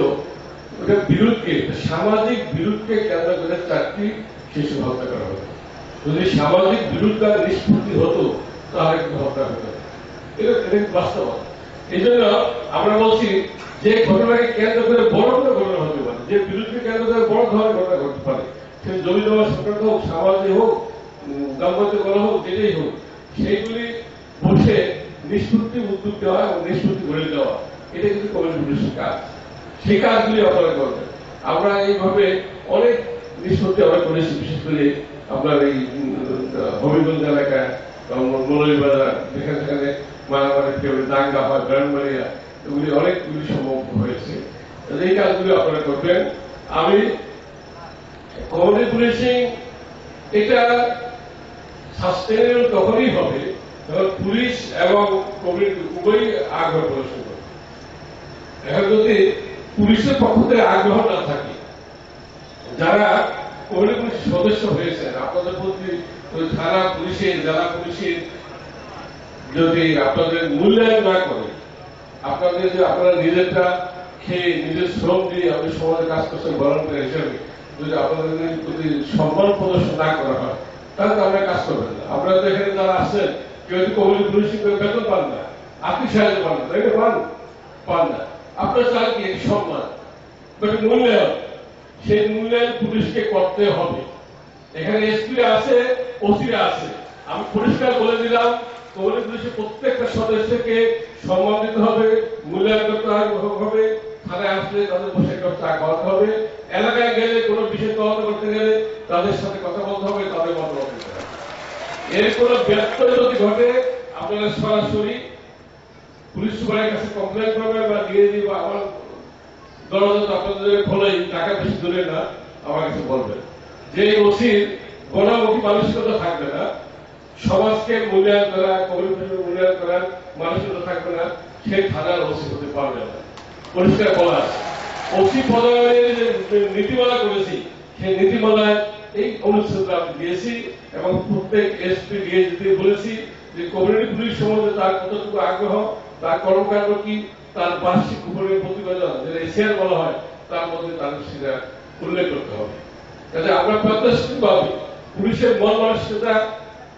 ওটা বিরোধকে, সামাজিক বিরোধকে কেন্দ্র করে 4টি শিশু হত্যা করা হতো। যদি সামাজিক বিরোধটা নিষ্পত্তি হতো তাহলে কিন্তু হত্যা হতো, এটা বাস্তবতা। এই জন্য আমরা বলছি যে ঘটনাকে কেন্দ্র করে বড় কোনো ঘটনা হতে পারে, যে বিরোধকে কেন্দ্র করে বড় ধরনের ঘটনা ঘটতে পারে, সে জমি জমা সংক্রান্ত হোক, সামাজিক হোক, দাম্পত্য কলহ হোক, যেটাই হোক, সেইগুলি বসে নিষ্পত্তি উদ্যোগ দেওয়া এবং নিষ্পত্তি গড়ে দেওয়া, এটা কিন্তু কমিউনিটি পুলিশের কাজ। সেই কাজগুলি আপনারা করবেন। আমরা এইভাবে অনেক নিষ্পত্তি আমরা করেছি, বিশেষ করে আপনার এই হবিগঞ্জ এলাকায়, মৌলভীবাজার, যেখানে সেখানে মারামারি দাঙ্গা হয়, ব্রাহ্মণবাড়িয়া, এগুলি অনেকগুলি সম্ভব হয়েছে। এই কাজগুলি আপনারা করবেন। আমি কমিউনিটি পুলিশিং এটা সাস্টেনেবল তখনই হবে যখন পুলিশ এবং কমিউনিটি উভয়ই আগ্রহ প্রদর্শন করবে। এখন যদি পুলিশের পক্ষ থেকে আগ্রহ না থাকে, যারা কমিউনিটি পুলিশের সদস্য হয়েছেন, আপনাদের প্রতি থানা পুলিশের, জেলা পুলিশের যদি আপনাদের মূল্যায়ন না করে, আপনাদের যে আপনারা নিজেরটা খেয়ে নিজের শ্রম দিয়ে আপনি সমাজে কাজ করছেন ভলান্টিয়ার হিসেবে, যদি আপনাদের প্রতি সম্মান প্রদর্শন না করা হয়, তাহলে তো আমরা কাজ করবেন না। আপনারা তো এখানে যারা আসছেন, কেউ যদি কমিউনিটি পুলিশ বেতন পান না, আর্থিক সাহায্য পান না, তাই পান না। আপনারা চান কি সম্মান, মূল্যায়ন, সেই মূল্যায়ন পুলিশকে করতে হবে। এখানে এসপি আছে, ওসিরা আছে, আমি পরিষ্কার বলে দিলাম, কমিউনিটি পুলিশের প্রত্যেকটা সদস্যকে সম্মান দিতে হবে, মূল্যায়ন করতে হবে। থানায় আসলে তাদের বসে চা খাওয়াতে হবে, এলাকায় গেলে কোনো বিষয় তদন্ত করতে গেলে তাদের সাথে কথা বলতে হবে, তাদের মতামত দিতে হবে। এর কোনো ব্যত্যয় যদি ঘটে, আপনারা সরাসরি পুলিশ সুপারের কাছে কমপ্লেন করবেন বা দিয়ে দিব। আমার দরজা তো আপনাদের খোলাই, টাকা বেশি দূরে না, আমার কাছে বলবেন। যে ওসির গণমুখী মানসিকতা থাকবে না, সমাজকে মূল্যায়ন করা, কমিউনিটির মূল্যায়ন করার মানসিকতা থাকবে না, সে থানার ওসি হতে পারবে না। পরিষ্কার বলা আছে, ওসি পদায়নের যে নীতিমালা করেছি, সেই নীতিমালায় এই অনুচ্ছেদটা আমি দিয়েছি এবং প্রত্যেক এসপি ডিএসপি বলেছি যে কমিউনিটি পুলিশ সম্বন্ধে তার কতটুকু আগ্রহ, তার কর্মকাণ্ড কি, তার বার্ষিক উপরে প্রতিবেদন যেটা এশিয়ার বলা হয়, তার মধ্যে তার সেটা উল্লেখ করতে হবে। যাতে আমরা প্রত্যাশিতভাবে পুলিশের মন মানসিকতা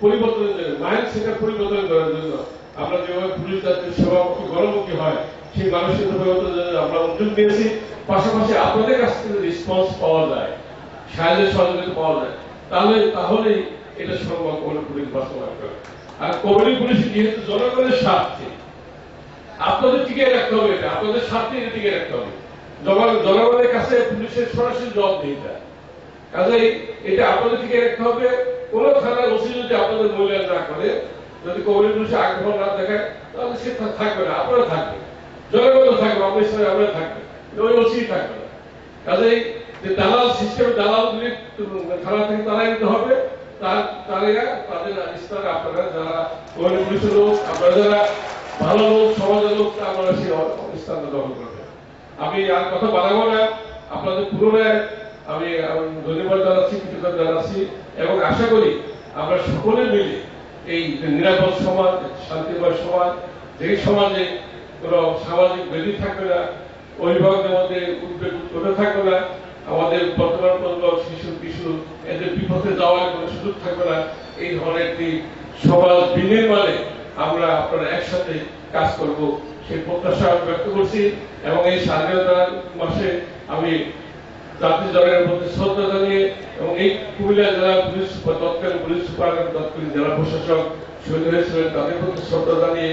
পরিবর্তনের জন্য, মাইন্ড সেটা পরিবর্তন করার জন্য আমরা যেভাবে পুলিশ জাতীয় সেবামুখী গণমুখী হয়, সেই মানসিকতা পরিবর্তনের জন্য আমরা উদ্যোগ নিয়েছি। পাশাপাশি আপনাদের কাছ থেকে রেসপন্স পাওয়া যায়, সাহায্য সহযোগিতা পাওয়া যায়, তাহলেই এটা সম্ভব কমিউনিটি পুলিশ বাস্তবায়ন করে। আর কমিউনিটি পুলিশ যেহেতু জনগণের স্বার্থে, আপনাদের টিকে রাখতে হবে, এটা আপনাদের স্বার্থে এটা টিকে রাখতে হবে। জনগণের কাছে পুলিশের সরাসরি জবাবদিহিতা, কাজেই এটা আপনাদের টিকে রাখতে হবে। কোন থানার ওসি যদি আপনাদের মূল্যায়ন না করে, যদি কমিউনিটি পুলিশে আগ্রহ না দেখায়, তাহলে সে থাকবে না, আপনারা থাকবে, জনগণ থাকবে, আপনার সঙ্গে আমরা থাকবে, ওই ওসি থাকবে না। কাজেই যে দালাল সিস্টেমে দালালগুলি থানা থেকে তারাই নিতে হবে, তাদের স্তরে আপনারা যারা কমিউনিটি পুলিশের লোক, আপনারা যারা ভালো লোক, সমাজের লোক, আপনারা সেই স্থানটা দখল করবেন। আমি আর কথা বাড়াবো না, আপনাদের পুনরায় আমি ধন্যবাদ জানাচ্ছি, কৃতজ্ঞতা জানাচ্ছি এবং আশা করি আমরা সকলে মিলে এই নিরাপদ সমাজ, শান্তিময় সমাজ, যে সমাজে কোন সামাজিক ব্যাধি থাকবে না, অভিভাবকদের মধ্যে উদ্বেগ উৎকণ্ঠা থাকবে না, আমাদের বর্তমান প্রজন্ম শিশু কিশোর এদের বিপথে যাওয়ার কোনো সুযোগ থাকবে না, এই ধরনের একটি সমাজ বিনির্মাণে আমরা আপনারা একসাথে কাজ করব, সেই প্রত্যাশা ব্যক্ত করছি। এবং এই স্বাধীনতার মাসে আমি জাতীয় জনগণের প্রতি শ্রদ্ধা জানিয়ে এবং এই কুমিল্লা জেলা পুলিশ সুপার, তৎকালীন পুলিশ সুপার, তৎকালীন জেলা প্রশাসক শহীদ হয়েছিলেন, তাদের প্রতি শ্রদ্ধা জানিয়ে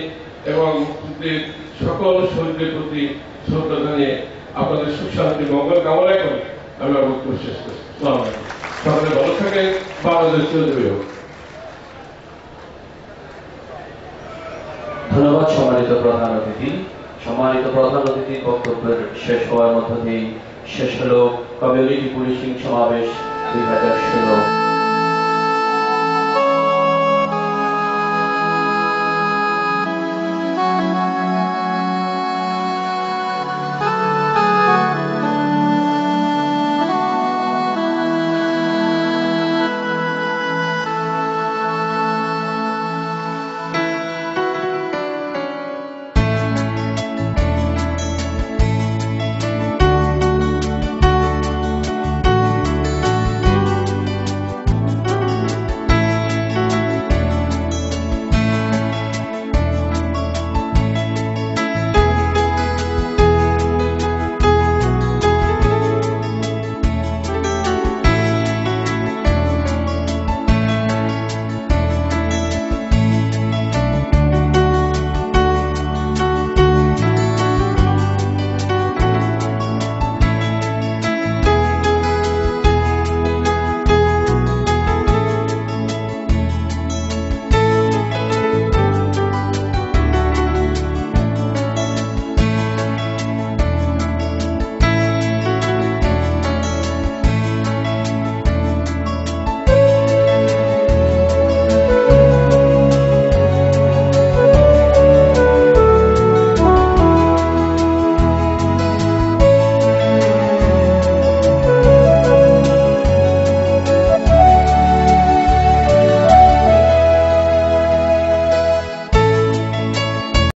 এবং মুক্তিযুদ্ধের সকল শহীদদের প্রতি শ্রদ্ধা জানিয়ে আপনাদের সুখ শান্তি মঙ্গল কামনা করে আমি আমার বক্তব্য শেষ করছি। সকলে ভালো থাকেন, বাংলাদেশ চলবে হোক। ধন্যবাদ সম্মানিত প্রধান অতিথি। সম্মানিত প্রধান অতিথির বক্তব্যের শেষ হওয়ার মধ্য দিয়েই শেষ হল কমিউনিটি পুলিশিং সমাবেশ 2016।